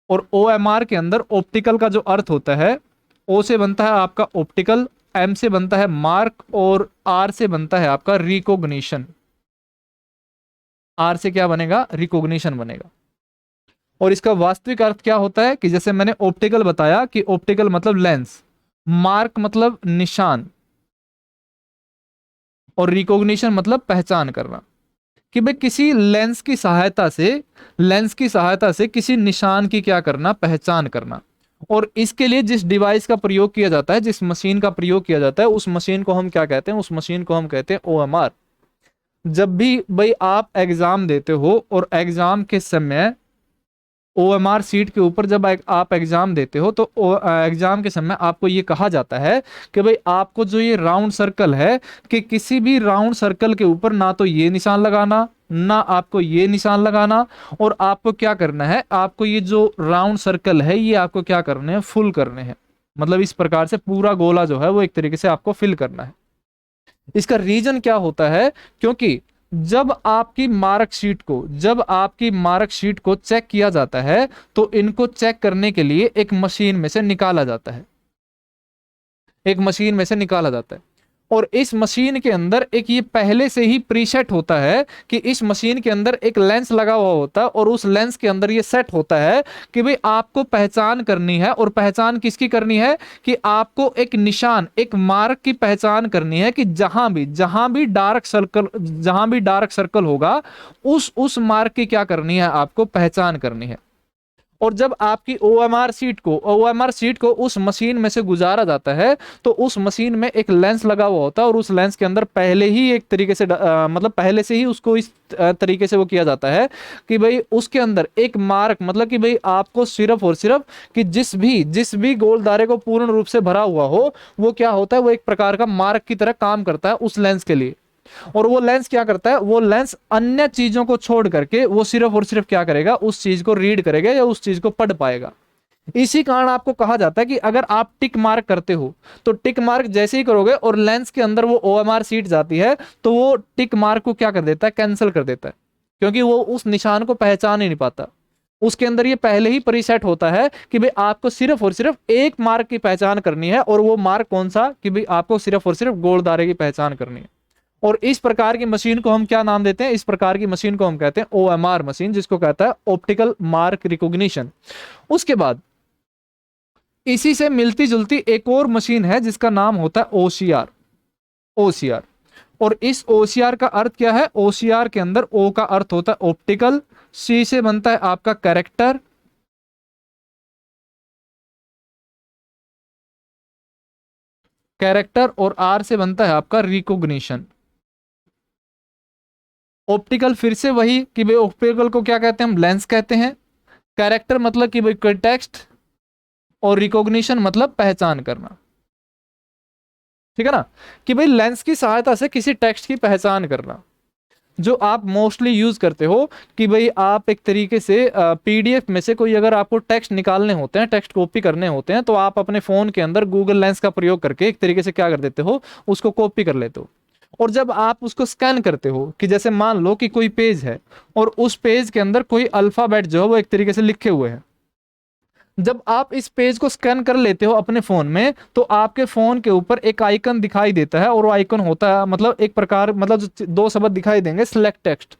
और ओएमआर के अंदर ऑप्टिकल का जो अर्थ होता है, ओ से बनता है आपका ऑप्टिकल, एम से बनता है मार्क, और आर से बनता है आपका रिकॉग्निशन। आर से क्या बनेगा, रिकॉग्निशन बनेगा। और इसका वास्तविक अर्थ क्या होता है कि जैसे मैंने ऑप्टिकल बताया कि ऑप्टिकल मतलब लेंस, मार्क मतलब निशान, और रिकॉग्निशन मतलब पहचान करना। कि भाई किसी लेंस की सहायता से किसी निशान की क्या करना, पहचान करना। और इसके लिए जिस डिवाइस का प्रयोग किया जाता है, जिस मशीन का प्रयोग किया जाता है, उस मशीन को हम क्या कहते हैं, उस मशीन को हम कहते हैं ओएमआर। जब भी भाई आप एग्जाम देते हो और एग्जाम के समय ओएमआर सीट के ऊपर जब आप एग्जाम देते हो तो एग्जाम के समय आपको ये कहा जाता है कि भाई आपको जो ये राउंड सर्कल है, कि किसी भी राउंड सर्कल के ऊपर ना तो ये निशान लगाना, ना आपको ये निशान लगाना, और आपको क्या करना है, आपको ये जो राउंड सर्कल है ये आपको क्या करने हैं, फुल करने हैं। मतलब इस प्रकार से पूरा गोला जो है वो एक तरीके से आपको फिल करना है। इसका रीजन क्या होता है, क्योंकि जब आपकी मार्कशीट को चेक किया जाता है तो इनको चेक करने के लिए एक मशीन में से निकाला जाता है, एक मशीन में से निकाला जाता है। और इस मशीन के अंदर एक ये पहले से ही प्रीसेट होता है कि इस मशीन के अंदर एक लेंस लगा हुआ होता है, और उस लेंस के अंदर ये सेट होता है कि भाई आपको पहचान करनी है। और पहचान किसकी करनी है, कि आपको एक निशान, एक मार्क की पहचान करनी है कि जहां भी डार्क सर्कल होगा उस मार्क की क्या करनी है, आपको पहचान करनी है। और जब आपकी ओएमआर सीट को उस मशीन में से गुजारा जाता है तो उस मशीन में एक लेंस लगा हुआ होता है, और उस लेंस के अंदर पहले ही एक तरीके से मतलब पहले से ही उसको इस तरीके से वो किया जाता है कि भाई उसके अंदर एक मार्क, मतलब कि भाई आपको सिर्फ और सिर्फ कि जिस भी गोल दायरे को पूर्ण रूप से भरा हुआ हो, वो क्या होता है, वो एक प्रकार का मार्क की तरह काम करता है उस लेंस के लिए। और वो लेंस क्या करता है, वो लेंस अन्य चीजों को छोड़ करके वो सिर्फ और सिर्फ क्या करेगा, उस चीज को रीड करेगा या उस चीज को पढ़ पाएगा। इसी कारण आपको कहा जाता है कि अगर आप टिक मार्क करते हो तो टिक मार्क जैसे ही करोगे और लेंस के अंदर वो ओएमआर सीट जाती है तो वो टिक मार्क को क्या कर देता है, कैंसिल कर देता है, क्योंकि वो उस निशान को पहचान ही नहीं पाता। उसके अंदर ये पहले ही प्रीसेट होता है कि भाई आपको सिर्फ और सिर्फ एक मार्क की पहचान करनी है, और वो मार्क कौन सा, कि भाई आपको सिर्फ और सिर्फ गोल दायरे की पहचान करनी है। और इस प्रकार की मशीन को हम क्या नाम देते हैं, इस प्रकार की मशीन को हम कहते हैं ओएमआर मशीन, जिसको कहता है ऑप्टिकल मार्क रिकॉग्निशन। उसके बाद इसी से मिलती जुलती एक और मशीन है जिसका नाम होता है ओसीआर। ओसीआर, और इस ओसीआर का अर्थ क्या है, ओसीआर के अंदर ओ का अर्थ होता है ऑप्टिकल, सी से बनता है आपका कैरेक्टर, और आर से बनता है आपका रिकॉग्निशन। ऑप्टिकल फिर से वही कि भाई ऑप्टिकल को क्या कहते हैं, हम लेंस कहते हैं। कैरेक्टर मतलब कि भाई कोई टेक्स्ट, और रिकॉग्निशन मतलब पहचान करना। ठीक है ना, कि भाई लेंस की सहायता से किसी टेक्स्ट की पहचान करना, जो आप मोस्टली यूज करते हो कि भाई आप एक तरीके से पीडीएफ में से कोई अगर आपको टेक्स्ट निकालने होते हैं, टेक्स्ट कॉपी करने होते हैं, तो आप अपने फोन के अंदर गूगल लेंस का प्रयोग करके एक तरीके से क्या कर देते हो, उसको कॉपी कर लेते हो। और जब आप उसको स्कैन करते हो, कि जैसे मान लो कि कोई पेज है और उस पेज के अंदर कोई अल्फाबेट जो है वो एक तरीके से लिखे हुए हैं, जब आप इस पेज को स्कैन कर लेते हो अपने फोन में तो आपके फोन के ऊपर एक आइकन दिखाई देता है, और वो आइकन होता है मतलब एक प्रकार, मतलब जो दो शब्द दिखाई देंगे, सिलेक्ट टेक्स्ट।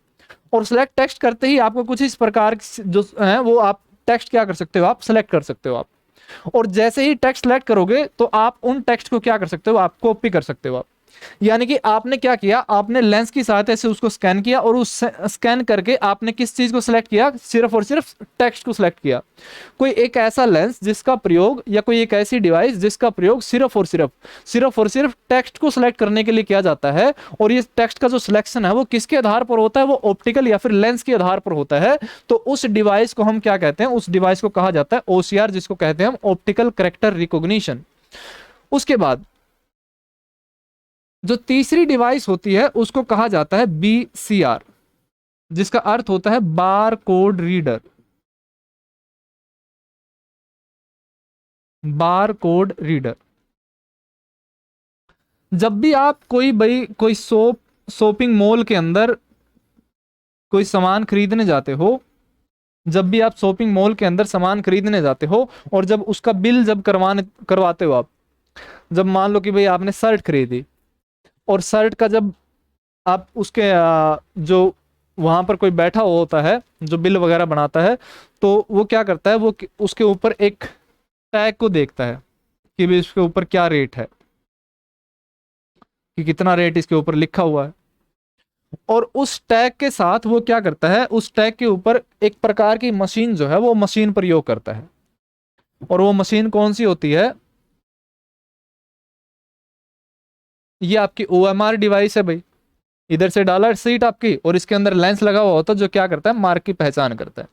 और सिलेक्ट टेक्स्ट करते ही आपको कुछ इस प्रकार जो है वो आप टेक्स्ट क्या कर सकते हो, आप सिलेक्ट कर सकते हो आप। और जैसे ही टेक्स्ट सिलेक्ट करोगे तो आप उन टेक्स्ट को क्या कर सकते हो, आप कॉपी कर सकते हो आप। यानी कि आपने क्या किया, आपने लेंस की सहायता से उसको स्कैन किया, और उस स्कैन करके आपने किस चीज को सिलेक्ट किया, सिर्फ और सिर्फ टेक्स्ट को सिलेक्ट किया। कोई एक ऐसा लेंस जिसका प्रयोग, या कोई एक ऐसी डिवाइस जिसका प्रयोग सिर्फ और सिर्फ टेक्स्ट को सिलेक्ट करने के लिए किया जाता है, और ये टेक्स्ट का जो सिलेक्शन है वो किसके आधार पर होता है, वो ऑप्टिकल या फिर लेंस के आधार पर होता है। तो उस डिवाइस को हम क्या कहते हैं, उस डिवाइस को कहा जाता है ओसीआर, जिसको कहते हैं हम ऑप्टिकल कैरेक्टर रिकॉग्निशन। उसके बाद जो तीसरी डिवाइस होती है उसको कहा जाता है बीसीआर, जिसका अर्थ होता है bar code reader. Bar code reader, जब भी आप कोई शॉपिंग मॉल के अंदर कोई सामान खरीदने जाते हो, जब भी आप शॉपिंग मॉल के अंदर सामान खरीदने जाते हो और जब उसका बिल जब करवाते हो आप, जब मान लो कि भाई आपने शर्ट खरीदी, और शर्ट का जब आप उसके जो वहां पर कोई बैठा हुआ होता है जो बिल वगैरह बनाता है, तो वो क्या करता है, वो उसके ऊपर एक टैग को देखता है कि भाई इसके ऊपर क्या रेट है, कि कितना रेट इसके ऊपर लिखा हुआ है। और उस टैग के साथ वो क्या करता है, उस टैग के ऊपर एक प्रकार की मशीन जो है वो मशीन प्रयोग करता है। और वो मशीन कौन सी होती है, ये आपकी ओएमआर डिवाइस है भाई। इधर से डाला सीट आपकी और इसके अंदर लेंस लगा हुआ होता है जो क्या करता है, मार्क की पहचान करता है।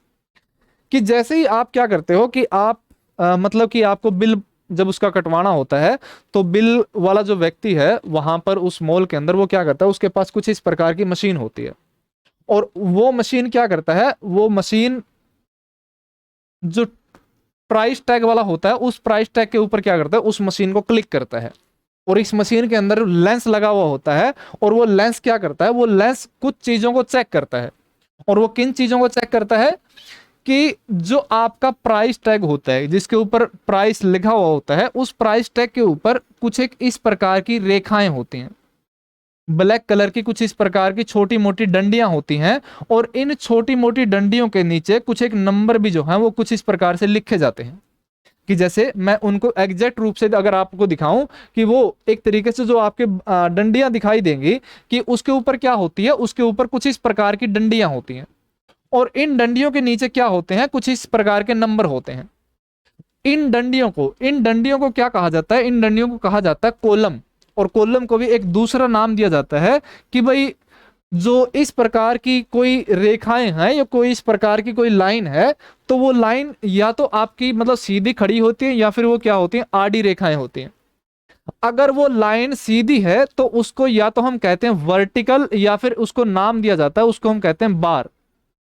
कि जैसे ही आप क्या करते हो कि आप मतलब कि आपको बिल जब उसका कटवाना होता है, तो बिल वाला जो व्यक्ति है वहां पर उस मॉल के अंदर वो क्या करता है, उसके पास कुछ इस प्रकार की मशीन होती है, और वो मशीन क्या करता है, वो मशीन जो प्राइस टैग वाला होता है उस प्राइस टैग के ऊपर क्या करता है, उस मशीन को क्लिक करता है, और इस मशीन के अंदर लेंस लगा हुआ होता है, और वो लेंस क्या करता है, वो लेंस कुछ चीजों को चेक करता है। और वो किन चीजों को चेक करता है कि जो आपका प्राइस टैग होता है जिसके ऊपर प्राइस लिखा हुआ होता है, उस प्राइस टैग के ऊपर कुछ एक इस प्रकार की रेखाएं होती हैं, ब्लैक कलर की कुछ इस प्रकार की छोटी मोटी डंडियां होती हैं, और इन छोटी मोटी डंडियों के नीचे कुछ एक नंबर भी जो है वो कुछ इस प्रकार से लिखे जाते हैं। कि जैसे मैं उनको एग्जैक्ट रूप से अगर आपको दिखाऊं कि वो एक तरीके से जो आपके डंडियां दिखाई देंगी कि उसके ऊपर क्या होती है, उसके ऊपर कुछ इस प्रकार की डंडियां होती हैं, और इन डंडियों के नीचे क्या होते हैं, कुछ इस प्रकार के नंबर होते हैं। इन डंडियों को क्या कहा जाता है, इन डंडियों को कहा जाता है कॉलम। और कॉलम को भी एक दूसरा नाम दिया जाता है कि भाई जो इस प्रकार की कोई रेखाएं हैं या कोई इस प्रकार की कोई लाइन है, तो वो लाइन या तो आपकी मतलब सीधी खड़ी होती है या फिर वो क्या होती है, आड़ी रेखाएं होती हैं। अगर वो लाइन सीधी है तो उसको या तो हम कहते हैं वर्टिकल, या फिर उसको नाम दिया जाता है, उसको हम कहते हैं बार।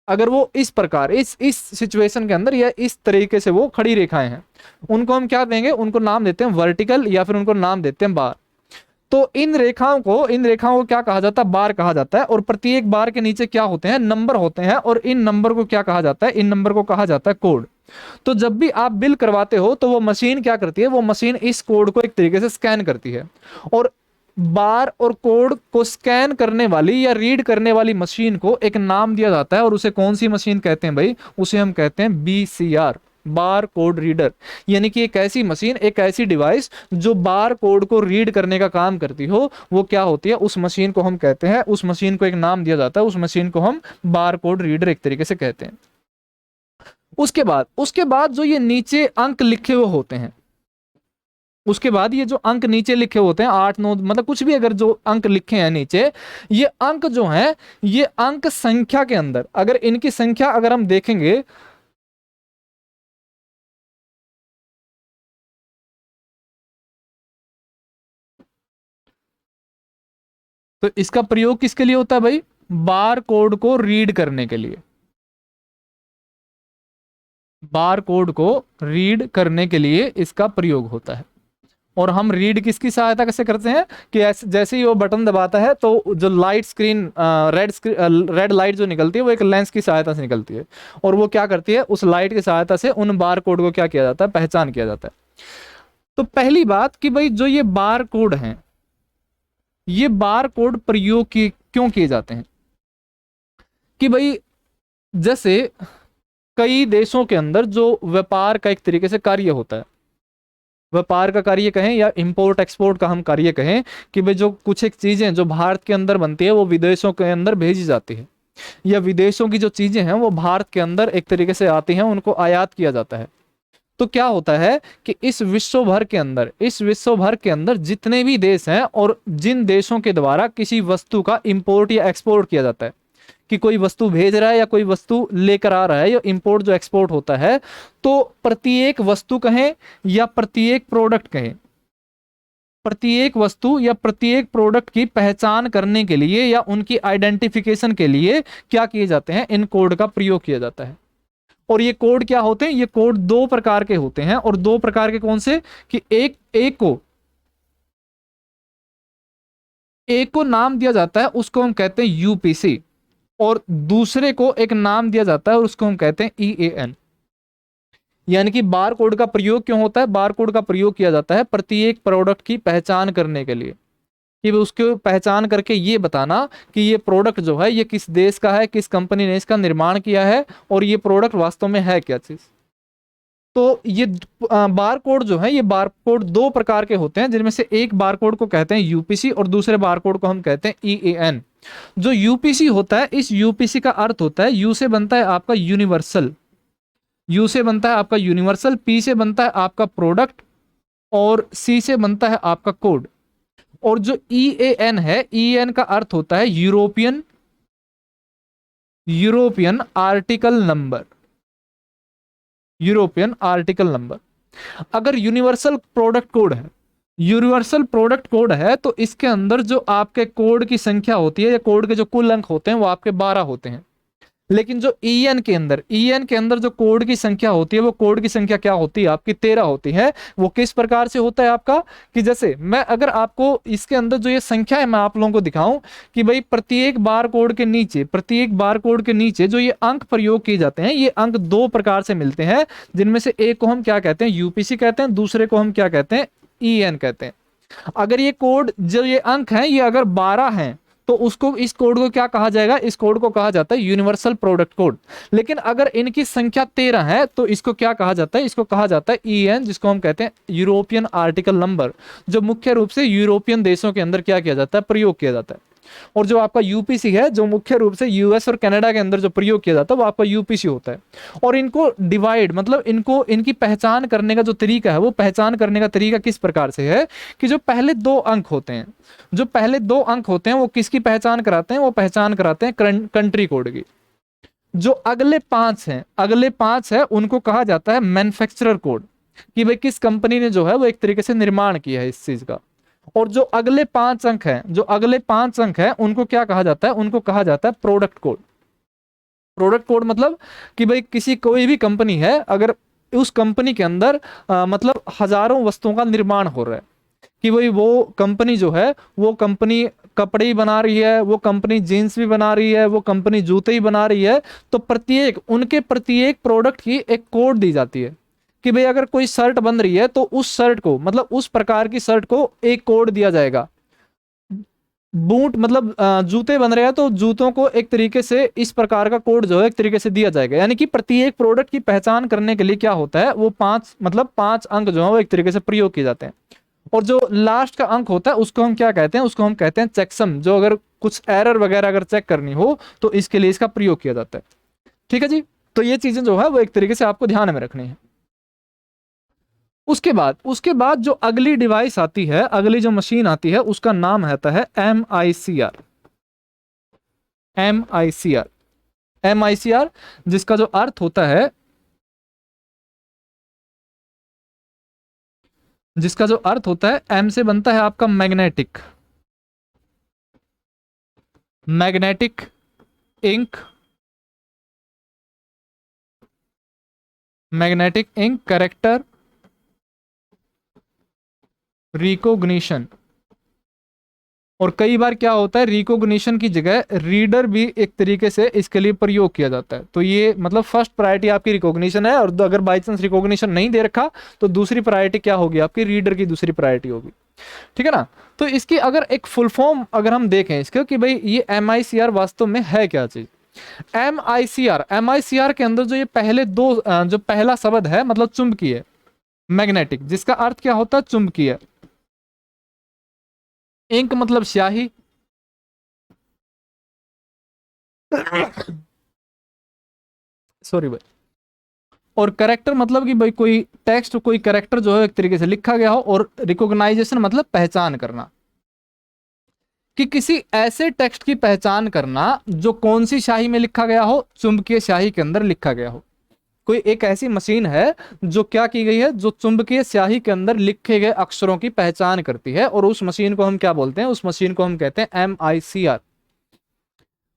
अगर वो इस प्रकार इस सिचुएशन के अंदर या इस तरीके से वो खड़ी रेखाएं हैं, उनको हम क्या देंगे, उनको नाम देते हैं वर्टिकल, या फिर उनको नाम देते हैं बार। तो इन रेखाओं को क्या कहा जाता है, बार कहा जाता है। और प्रत्येक बार के नीचे क्या होते हैं, नंबर होते हैं, और इन नंबर को क्या कहा जाता है, इन नंबर को कहा जाता है कोड। तो जब भी आप बिल करवाते हो तो वो मशीन क्या करती है, वो मशीन इस कोड को एक तरीके से स्कैन करती है, और बार और कोड को स्कैन करने वाली या रीड करने वाली मशीन को एक नाम दिया जाता है, और उसे कौन सी मशीन कहते हैं भाई, उसे हम कहते हैं बीसीआर, बार कोड रीडर। यानी कि एक ऐसी मशीन, एक ऐसी डिवाइस जो बार कोड को रीड करने का काम करती हो, वो क्या होती है, उस मशीन को हम कहते हैं, उस मशीन को एक नाम दिया जाता है, उस मशीन को हम बार कोड रीडर एक तरीके से कहते हैं। उसके बाद जो ये नीचे अंक लिखे हुए होते हैं, उसके बाद ये जो अंक नीचे लिखे होते हैं 8 9 मतलब कुछ भी, अगर जो अंक लिखे हैं नीचे, ये अंक जो हैं, ये अंक संख्या के अंदर अगर इनकी संख्या अगर हम देखेंगे, तो इसका प्रयोग किसके लिए होता है भाई, बार कोड को रीड करने के लिए। बार कोड को रीड करने के लिए इसका प्रयोग होता है। और हम रीड किसकी सहायता कैसे करते हैं कि जैसे ही वो बटन दबाता है तो जो लाइट स्क्रीन रेड लाइट जो निकलती है वो एक लेंस की सहायता से निकलती है, और वो क्या करती है, उस लाइट की सहायता से उन बार कोड को क्या किया जाता है, पहचान किया जाता है। तो पहली बात कि भाई जो ये बार कोड हैं, ये बार कोड प्रयोग क्यों किए जाते हैं, कि भाई जैसे कई देशों के अंदर जो व्यापार का एक तरीके से कार्य होता है, व्यापार का कार्य कहें या इंपोर्ट एक्सपोर्ट का हम कार्य कहें, कि भाई जो कुछ एक चीजें जो भारत के अंदर बनती है वो विदेशों के अंदर भेजी जाती है, या विदेशों की जो चीजें हैं वो भारत के अंदर एक तरीके से आती हैं, उनको आयात किया जाता है। तो क्या होता है कि इस विश्व भर के अंदर जितने भी देश हैं, और जिन देशों के द्वारा किसी वस्तु का इंपोर्ट या एक्सपोर्ट किया जाता है, कि कोई वस्तु भेज रहा है या कोई वस्तु लेकर आ रहा है, या इंपोर्ट जो एक्सपोर्ट होता है, तो प्रत्येक वस्तु कहें या प्रत्येक प्रोडक्ट कहें, प्रत्येक वस्तु या प्रत्येक प्रोडक्ट की पहचान करने के लिए या उनकी आइडेंटिफिकेशन के लिए क्या किए जाते हैं, इन कोड का प्रयोग किया जाता है। और ये कोड क्या होते हैं, ये कोड दो प्रकार के होते हैं, और दो प्रकार के कौन से, कि एक को नाम दिया जाता है, उसको हम कहते हैं यूपीसी, और दूसरे को एक नाम दिया जाता है और उसको हम कहते हैं ईएएन। यानी कि बार कोड का प्रयोग क्यों होता है, बार कोड का प्रयोग किया जाता है प्रत्येक प्रोडक्ट की पहचान करने के लिए, कि उसको पहचान करके ये बताना कि ये प्रोडक्ट जो है ये किस देश का है, किस कंपनी ने इसका निर्माण किया है, और ये प्रोडक्ट वास्तव में है क्या चीज। तो ये बार कोड जो है, ये बार कोड दो प्रकार के होते हैं, जिनमें से एक बार कोड को कहते हैं यूपीसी और दूसरे बार कोड को हम कहते हैं ईएएन। जो यूपीसी होता है, इस यूपीसी का अर्थ होता है, यू से बनता है आपका यूनिवर्सल, यू से बनता है आपका यूनिवर्सल, पी से बनता है आपका प्रोडक्ट, और सी से बनता है आपका कोड। और जो EAN है, EAN का अर्थ होता है European article number, European article number. अगर यूनिवर्सल प्रोडक्ट कोड है, यूनिवर्सल प्रोडक्ट कोड है, तो इसके अंदर जो आपके कोड की संख्या होती है या कोड के जो कुल अंक होते हैं वो आपके 12 होते हैं। लेकिन जो EN के अंदर, EN के अंदर जो कोड की संख्या होती है वो कोड की संख्या क्या होती है आपकी 13 होती है। वो किस प्रकार से होता है आपका, कि जैसे मैं अगर आपको इसके अंदर जो ये संख्या है मैं आप लोगों को दिखाऊं कि भाई प्रत्येक बार कोड के नीचे, प्रत्येक बार कोड के नीचे जो ये अंक प्रयोग किए जाते हैं, ये अंक दो प्रकार से मिलते हैं, जिनमें से एक को हम क्या कहते हैं UPC कहते हैं, दूसरे को हम क्या कहते हैं EN कहते हैं। अगर ये कोड जो ये अंक हैं ये अगर 12 हैं तो उसको, इस कोड को क्या कहा जाएगा, इस कोड को कहा जाता है यूनिवर्सल प्रोडक्ट कोड। लेकिन अगर इनकी संख्या 13 है तो इसको क्या कहा जाता है, इसको कहा जाता है EN, जिसको हम कहते हैं यूरोपियन आर्टिकल नंबर, जो मुख्य रूप से यूरोपियन देशों के अंदर क्या किया जाता है, प्रयोग किया जाता है। और जो आपका UPC है, जो मुख्य रूप से US और कनाडा के अंदर जो प्रयोग किया जाता है वो आपका UPC होता है। और इनको डिवाइड, मतलब इनको, इनकी पहचान करने का जो तरीका है, वो पहचान करने का तरीका किस प्रकार से है कि जो पहले दो अंक होते हैं, जो पहले दो अंक होते हैं वो किसकी पहचान कराते हैं, वो पहचान कराते हैं कंट्री कोड की। जो अगले 5 हैं, अगले 5 है उनको कहा जाता है मैन्युफैक्चरर कोड, कि भाई किस कंपनी ने जो है वो एक तरीके से निर्माण किया है इस चीज का। और जो अगले 5 अंक हैं, जो अगले 5 अंक हैं उनको क्या कहा जाता है, उनको कहा जाता है प्रोडक्ट कोड। प्रोडक्ट कोड मतलब कि भाई किसी, कोई भी कंपनी है, अगर उस कंपनी के अंदर मतलब हजारों वस्तुओं का निर्माण हो रहा है, कि भाई वो कंपनी जो है, वो कंपनी कपड़े ही बना रही है, वो कंपनी जीन्स भी बना रही है, वो कंपनी जूते ही बना रही है, तो प्रत्येक, उनके प्रत्येक प्रोडक्ट की एक कोड दी जाती है कि भाई अगर कोई शर्ट बन रही है तो उस शर्ट को, मतलब उस प्रकार की शर्ट को एक कोड दिया जाएगा। बूट मतलब जूते बन रहे हैं तो जूतों को एक तरीके से इस प्रकार का कोड जो है एक तरीके से दिया जाएगा। यानी कि प्रत्येक प्रोडक्ट की पहचान करने के लिए क्या होता है, वो 5, मतलब 5 अंक जो है वो एक तरीके से प्रयोग किए जाते हैं। और जो लास्ट का अंक होता है उसको हम क्या कहते हैं, उसको हम कहते हैं चेकसम, जो अगर कुछ एरर वगैरह अगर चेक करनी हो तो इसके लिए इसका प्रयोग किया जाता है। ठीक है जी, तो ये चीजें जो है वो एक तरीके से आपको ध्यान में रखनी है। उसके बाद जो अगली डिवाइस आती है, अगली जो मशीन आती है, उसका नाम रहता है MICR। MICR जिसका जो अर्थ होता है, जिसका जो अर्थ होता है, M से बनता है आपका magnetic, magnetic ink, magnetic ink character recognition. और कई बार क्या होता है, रिकॉग्निशन की जगह रीडर भी एक तरीके से इसके लिए प्रयोग किया जाता है। तो ये मतलब फर्स्ट प्रायोरिटी आपकी रिकॉग्निशन है, और अगर बाई चांस रिकॉग्निशन नहीं दे रखा तो दूसरी प्रायोरिटी क्या होगी आपकी, रीडर की दूसरी प्रायोरिटी होगी। ठीक है ना। तो इसकी अगर एक फुल फॉर्म अगर हम देखें इसका कि भाई ये MICR वास्तव में है क्या चीज। MICR के अंदर जो ये पहले दो जो पहला शब्द है, मतलब चुंबकीय, मैग्नेटिक, जिसका अर्थ क्या होता है चुंबकीय, इंक मतलब स्याही, सॉरी भाई, और करेक्टर मतलब कि भाई कोई टेक्स्ट, कोई करेक्टर जो है एक तरीके से लिखा गया हो, और रिकॉग्नाइजेशन मतलब पहचान करना, कि किसी ऐसे टेक्स्ट की पहचान करना जो कौन सी स्याही में लिखा गया हो, चुंबकीय स्याही के अंदर लिखा गया हो। कोई एक ऐसी मशीन है जो क्या की गई है, जो चुंबकीय स्याही के अंदर लिखे गए अक्षरों की पहचान करती है, और उस मशीन को हम क्या बोलते हैं, उस मशीन को हम कहते हैं MICR।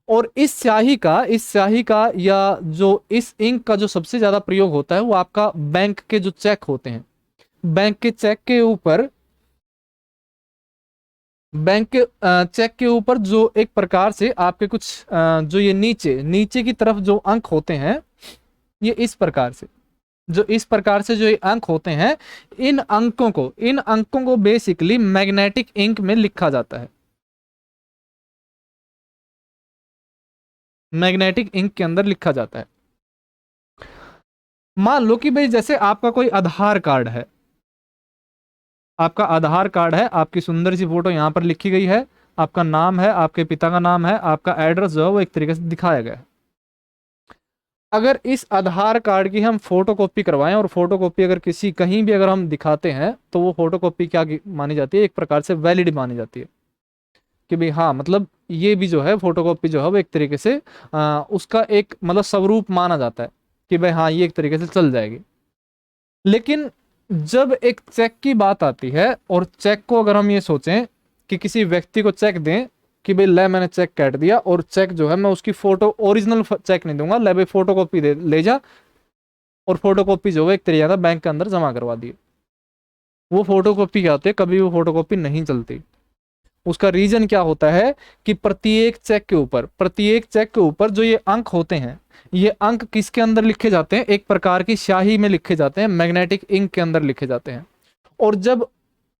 और इस स्याही का या जो इस इंक का जो सबसे ज्यादा प्रयोग होता है वो आपका बैंक के जो चेक होते हैं, बैंक के चेक के ऊपर, बैंक के चेक के ऊपर जो एक प्रकार से आपके कुछ जो ये नीचे नीचे की तरफ जो अंक होते हैं, ये इस प्रकार से, जो इस प्रकार से जो ये अंक होते हैं, इन अंकों को बेसिकली मैग्नेटिक इंक में लिखा जाता है, मैग्नेटिक इंक के अंदर लिखा जाता है। मान लो कि भाई जैसे आपका कोई आधार कार्ड है, आपका आधार कार्ड है, आपकी सुंदर सी फोटो यहां पर लिखी गई है, आपका नाम है, आपके पिता का नाम है, आपका एड्रेस जो है वो एक तरीके से दिखाया गया है। अगर इस आधार कार्ड की हम फोटोकॉपी करवाएं और फोटोकॉपी अगर किसी कहीं भी अगर हम दिखाते हैं तो वो फोटोकॉपी क्या मानी जाती है, एक प्रकार से वैलिड मानी जाती है कि भाई हाँ मतलब ये भी जो है फोटोकॉपी जो है वो एक तरीके से उसका एक मतलब स्वरूप माना जाता है कि भाई हाँ ये एक तरीके से चल जाएगी। लेकिन जब एक चेक की बात आती है और चेक को अगर हम ये सोचें कि किसी व्यक्ति को चेक दें कि भाई ले मैंने चेक काट दिया और चेक जो है मैं उसकी फोटो ओरिजिनल चेक नहीं दूंगा, ले भाई फोटोकॉपी दे ले जा, और फोटोकॉपी जो है एक तरीके से बैंक के अंदर जमा करवा दी। वो फोटोकॉपी क्या होती है, कभी वो फोटोकॉपी नहीं चलती। उसका रीजन क्या होता है कि प्रत्येक चेक के ऊपर जो ये अंक होते हैं, ये अंक किसके अंदर लिखे जाते हैं, एक प्रकार की स्याही में लिखे जाते हैं, मैग्नेटिक इंक के अंदर लिखे जाते हैं। और जब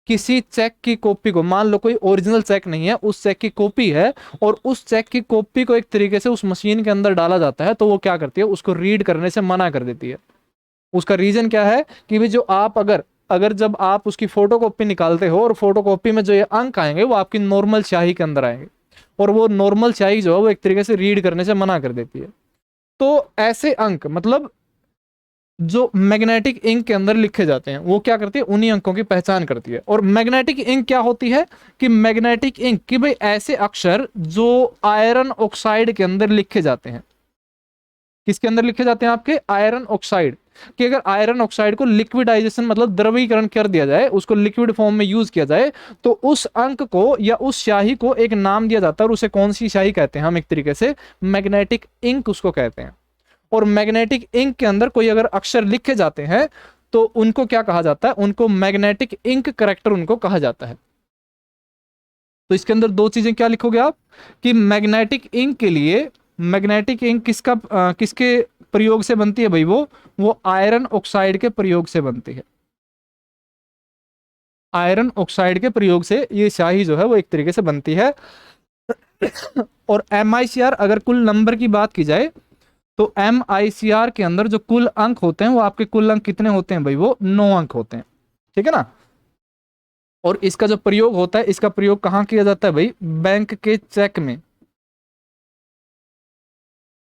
किसी चेक की कॉपी को, मान लो कोई ओरिजिनल चेक नहीं है, उस चेक की कॉपी है, और उस चेक की कॉपी को एक तरीके से उस मशीन के अंदर डाला जाता है, तो वो क्या करती है, उसको रीड करने से मना कर देती है। उसका रीजन क्या है कि भाई जो आप अगर अगर जब आप उसकी फोटोकॉपी निकालते हो और फोटोकॉपी में जो ये अंक आएंगे वो आपकी नॉर्मल स्याही के अंदर आएंगे, और वो नॉर्मल स्याही जो है वो एक तरीके से रीड करने से मना कर देती है। तो ऐसे अंक मतलब जो मैग्नेटिक इंक के अंदर लिखे जाते हैं वो क्या करती है, उन्हीं अंकों की पहचान करती है। और मैग्नेटिक इंक क्या होती है कि मैग्नेटिक इंक कि भाई ऐसे अक्षर जो आयरन ऑक्साइड के अंदर लिखे जाते हैं, किसके अंदर लिखे जाते हैं, आपके आयरन ऑक्साइड, कि अगर आयरन ऑक्साइड को लिक्विडाइजेशन मतलब द्रवीकरण कर दिया जाए, उसको लिक्विड फॉर्म में यूज किया जाए, तो उस अंक को या उस स्याही को एक नाम दिया जाता है, और उसे कौन सी स्याही कहते हैं, हम एक तरीके से मैग्नेटिक इंक उसको कहते हैं। और मैग्नेटिक इंक के अंदर कोई अगर अक्षर लिखे जाते हैं तो उनको क्या कहा जाता है, उनको मैग्नेटिक इंक करेक्टर उनको कहा जाता है। तो इसके अंदर दो चीजें क्या लिखोगे आप कि मैग्नेटिक इंक के लिए, मैग्नेटिक इंक किसके प्रयोग से बनती है भाई, वो आयरन ऑक्साइड के प्रयोग से बनती है। आयरन ऑक्साइड के प्रयोग से ये स्याही जो है वो एक तरीके से बनती है। और MICR अगर कुल नंबर की बात की जाए तो MICR के अंदर जो कुल अंक होते हैं वो आपके कुल अंक कितने होते हैं भाई, वो 9 अंक होते हैं, ठीक है ना। और इसका जो प्रयोग होता है, इसका प्रयोग कहां किया जाता है भाई, बैंक के चेक में,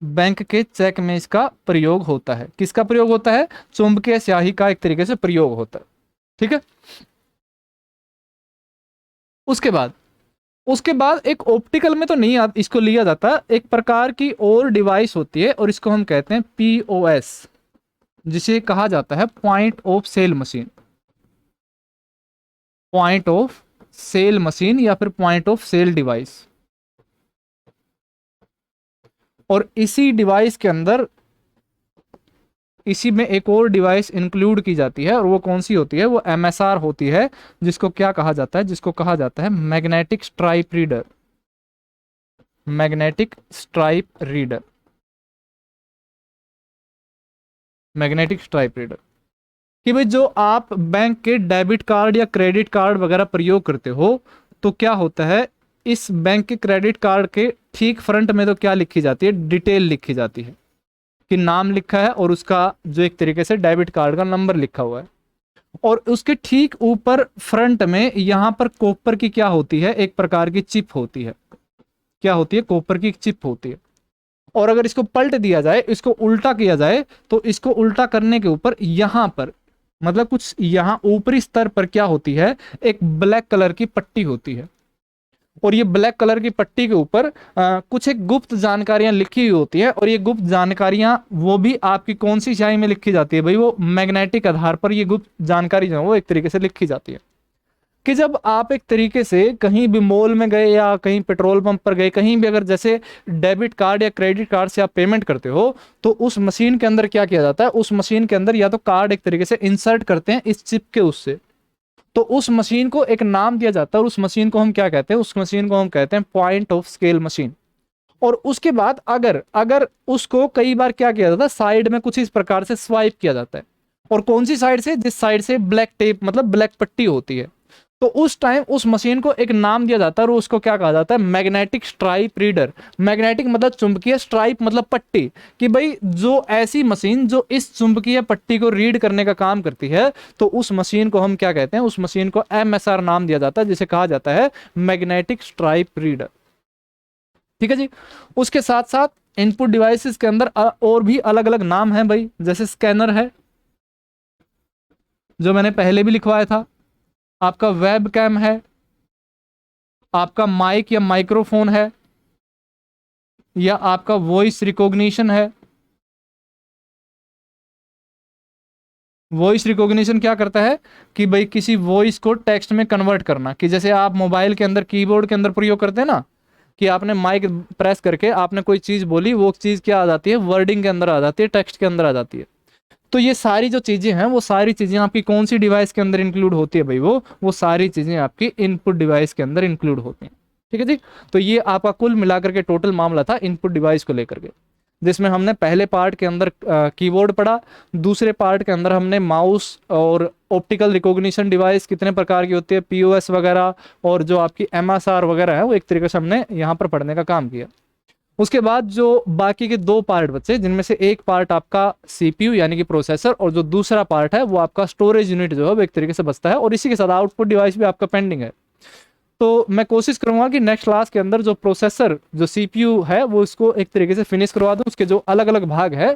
बैंक के चेक में इसका प्रयोग होता है। किसका प्रयोग होता है, चुंबकीय स्याही का एक तरीके से प्रयोग होता है, ठीक है। उसके बाद उसके बाद एक ऑप्टिकल में तो नहीं इसको लिया जाता, एक प्रकार की और डिवाइस होती है और इसको हम कहते हैं POS, जिसे कहा जाता है point of sale machine, point of sale machine या फिर पॉइंट ऑफ सेल डिवाइस। और इसी डिवाइस के अंदर, इसी में एक और डिवाइस इंक्लूड की जाती है, और वो कौन सी होती है, वो MSR होती है, जिसको क्या कहा जाता है, जिसको कहा जाता है magnetic stripe reader, magnetic stripe reader, magnetic stripe reader. कि भाई जो आप बैंक के डेबिट कार्ड या क्रेडिट कार्ड वगैरह प्रयोग करते हो तो क्या होता है, इस बैंक के क्रेडिट कार्ड के ठीक फ्रंट में तो क्या लिखी जाती है, डिटेल लिखी जाती है कि नाम लिखा है और उसका जो एक तरीके से डेबिट कार्ड का नंबर लिखा हुआ है। और उसके ठीक ऊपर फ्रंट में यहां पर कॉपर की क्या होती है, एक प्रकार की चिप होती है, क्या होती है, कॉपर की चिप होती है। और अगर इसको पलट दिया जाए, इसको उल्टा किया जाए, तो इसको उल्टा करने के ऊपर यहां पर मतलब कुछ यहां ऊपरी स्तर पर क्या होती है, एक ब्लैक कलर की पट्टी होती है। और ये ब्लैक कलर की पट्टी के ऊपर कुछ एक गुप्त जानकारियां लिखी हुई होती है, और ये गुप्त जानकारियां वो भी आपकी कौन सी स्याही में लिखी जाती है भाई, वो मैग्नेटिक आधार पर ये गुप्त जानकारी जो है वो एक तरीके से लिखी जाती है। कि जब आप एक तरीके से कहीं भी मॉल में गए या कहीं पेट्रोल पंप पर गए, कहीं भी अगर जैसे डेबिट कार्ड या क्रेडिट कार्ड से आप पेमेंट करते हो, तो उस मशीन के अंदर क्या किया जाता है, उस मशीन के अंदर या तो कार्ड एक तरीके से इंसर्ट करते हैं इस चिप के उससे, तो उस मशीन को एक नाम दिया जाता है, और उस मशीन को हम क्या कहते हैं, उस मशीन को हम कहते हैं पॉइंट ऑफ स्केल मशीन। और उसके बाद अगर अगर उसको कई बार क्या किया जाता है, साइड में कुछ इस प्रकार से स्वाइप किया जाता है, और कौन सी साइड से, जिस साइड से ब्लैक टेप मतलब ब्लैक पट्टी होती है, तो उस टाइम उस मशीन को एक नाम दिया जाता है, और उसको क्या कहा जाता है, मैग्नेटिक स्ट्राइप रीडर। मैग्नेटिक मतलब चुंबकीय, स्ट्राइप मतलब पट्टी, कि भाई जो ऐसी मशीन जो इस चुंबकीय पट्टी को रीड करने का काम करती है, तो उस मशीन को हम क्या कहते हैं, उस मशीन को MSR नाम दिया जाता है, जिसे कहा जाता है मैग्नेटिक स्ट्राइप रीडर, ठीक है जी। उसके साथ साथ इनपुट डिवाइसेस के अंदर और भी अलग अलग नाम हैं भाई, जैसे स्कैनर है जो मैंने पहले भी लिखवाया था, आपका वेब कैम है, आपका माइक या माइक्रोफोन है, या आपका वॉइस रिकॉग्निशन है। वॉइस रिकॉग्निशन क्या करता है कि भाई किसी वॉइस को टेक्स्ट में कन्वर्ट करना, कि जैसे आप मोबाइल के अंदर कीबोर्ड के अंदर प्रयोग करते हैं ना, कि आपने माइक प्रेस करके आपने कोई चीज बोली, वो चीज क्या आ जाती है, वर्डिंग के अंदर आ जाती है, टेक्स्ट के अंदर आ जाती है। तो ये सारी जो चीजें हैं वो सारी चीजें आपकी कौन सी डिवाइस के अंदर इंक्लूड होती है भाई, वो सारी चीजें आपकी इनपुट डिवाइस के अंदर इंक्लूड होती हैं। ठीक है जी। तो ये आपका कुल मिलाकर के टोटल मामला था इनपुट डिवाइस को लेकर के, जिसमें हमने पहले पार्ट के अंदर कीबोर्ड पढ़ा, दूसरे पार्ट के अंदर हमने माउस और ऑप्टिकल रिकॉग्निशन डिवाइस कितने प्रकार की होती है, पीओएस वगैरह, और जो आपकी एमएसआर वगैरह है, वो एक तरीके से हमने यहाँ पर पढ़ने का काम किया। उसके बाद जो बाकी के दो पार्ट बचे, जिनमें से एक पार्ट आपका सीपीयू यानी कि प्रोसेसर, और जो दूसरा पार्ट है वो आपका स्टोरेज यूनिट जो है वो एक तरीके से बचता है, और इसी के साथ आउटपुट डिवाइस भी आपका पेंडिंग है। तो मैं कोशिश करूंगा कि नेक्स्ट क्लास के अंदर जो प्रोसेसर जो सीपीयू है वो इसको एक तरीके से फिनिश करवा दूं। उसके जो अलग अलग भाग है,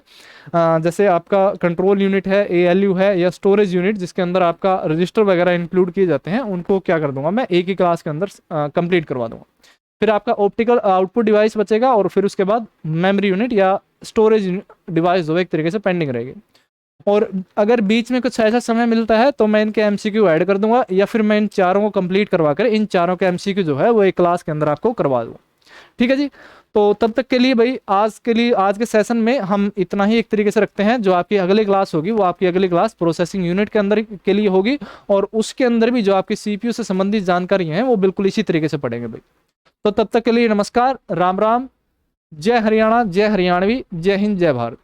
जैसे आपका कंट्रोल यूनिट है, एएलयू है, या स्टोरेज यूनिट जिसके अंदर आपका रजिस्टर वगैरह इंक्लूड किए जाते हैं, उनको क्या कर दूंगा मैं एक ही क्लास के अंदर कंप्लीट करवा दूंगा। फिर आपका ऑप्टिकल आउटपुट डिवाइस बचेगा, और फिर उसके बाद मेमोरी यूनिट या स्टोरेज डिवाइस जो एक तरीके से पेंडिंग रहेगी। और अगर बीच में कुछ ऐसा समय मिलता है तो मैं इनके एमसीक्यू ऐड कर दूंगा, या फिर मैं इन चारों को कंप्लीट करवा कर इन चारों के एमसीक्यू जो है वो एक क्लास के अंदर आपको करवा दूंगा। ठीक है जी। तो तब तक के लिए भाई, आज के सेशन में हम इतना ही एक तरीके से रखते हैं। जो आपकी अगली क्लास होगी वो आपकी अगली क्लास प्रोसेसिंग यूनिट के अंदर के लिए होगी, और उसके अंदर भी जो आपकी सीपीयू से संबंधित जानकारी है वो बिल्कुल इसी तरीके से पढ़ेंगे भाई। तो तब तक के लिए नमस्कार, राम राम, जय हरियाणा, जय हरियाणवी, जय हिंद, जय भारत।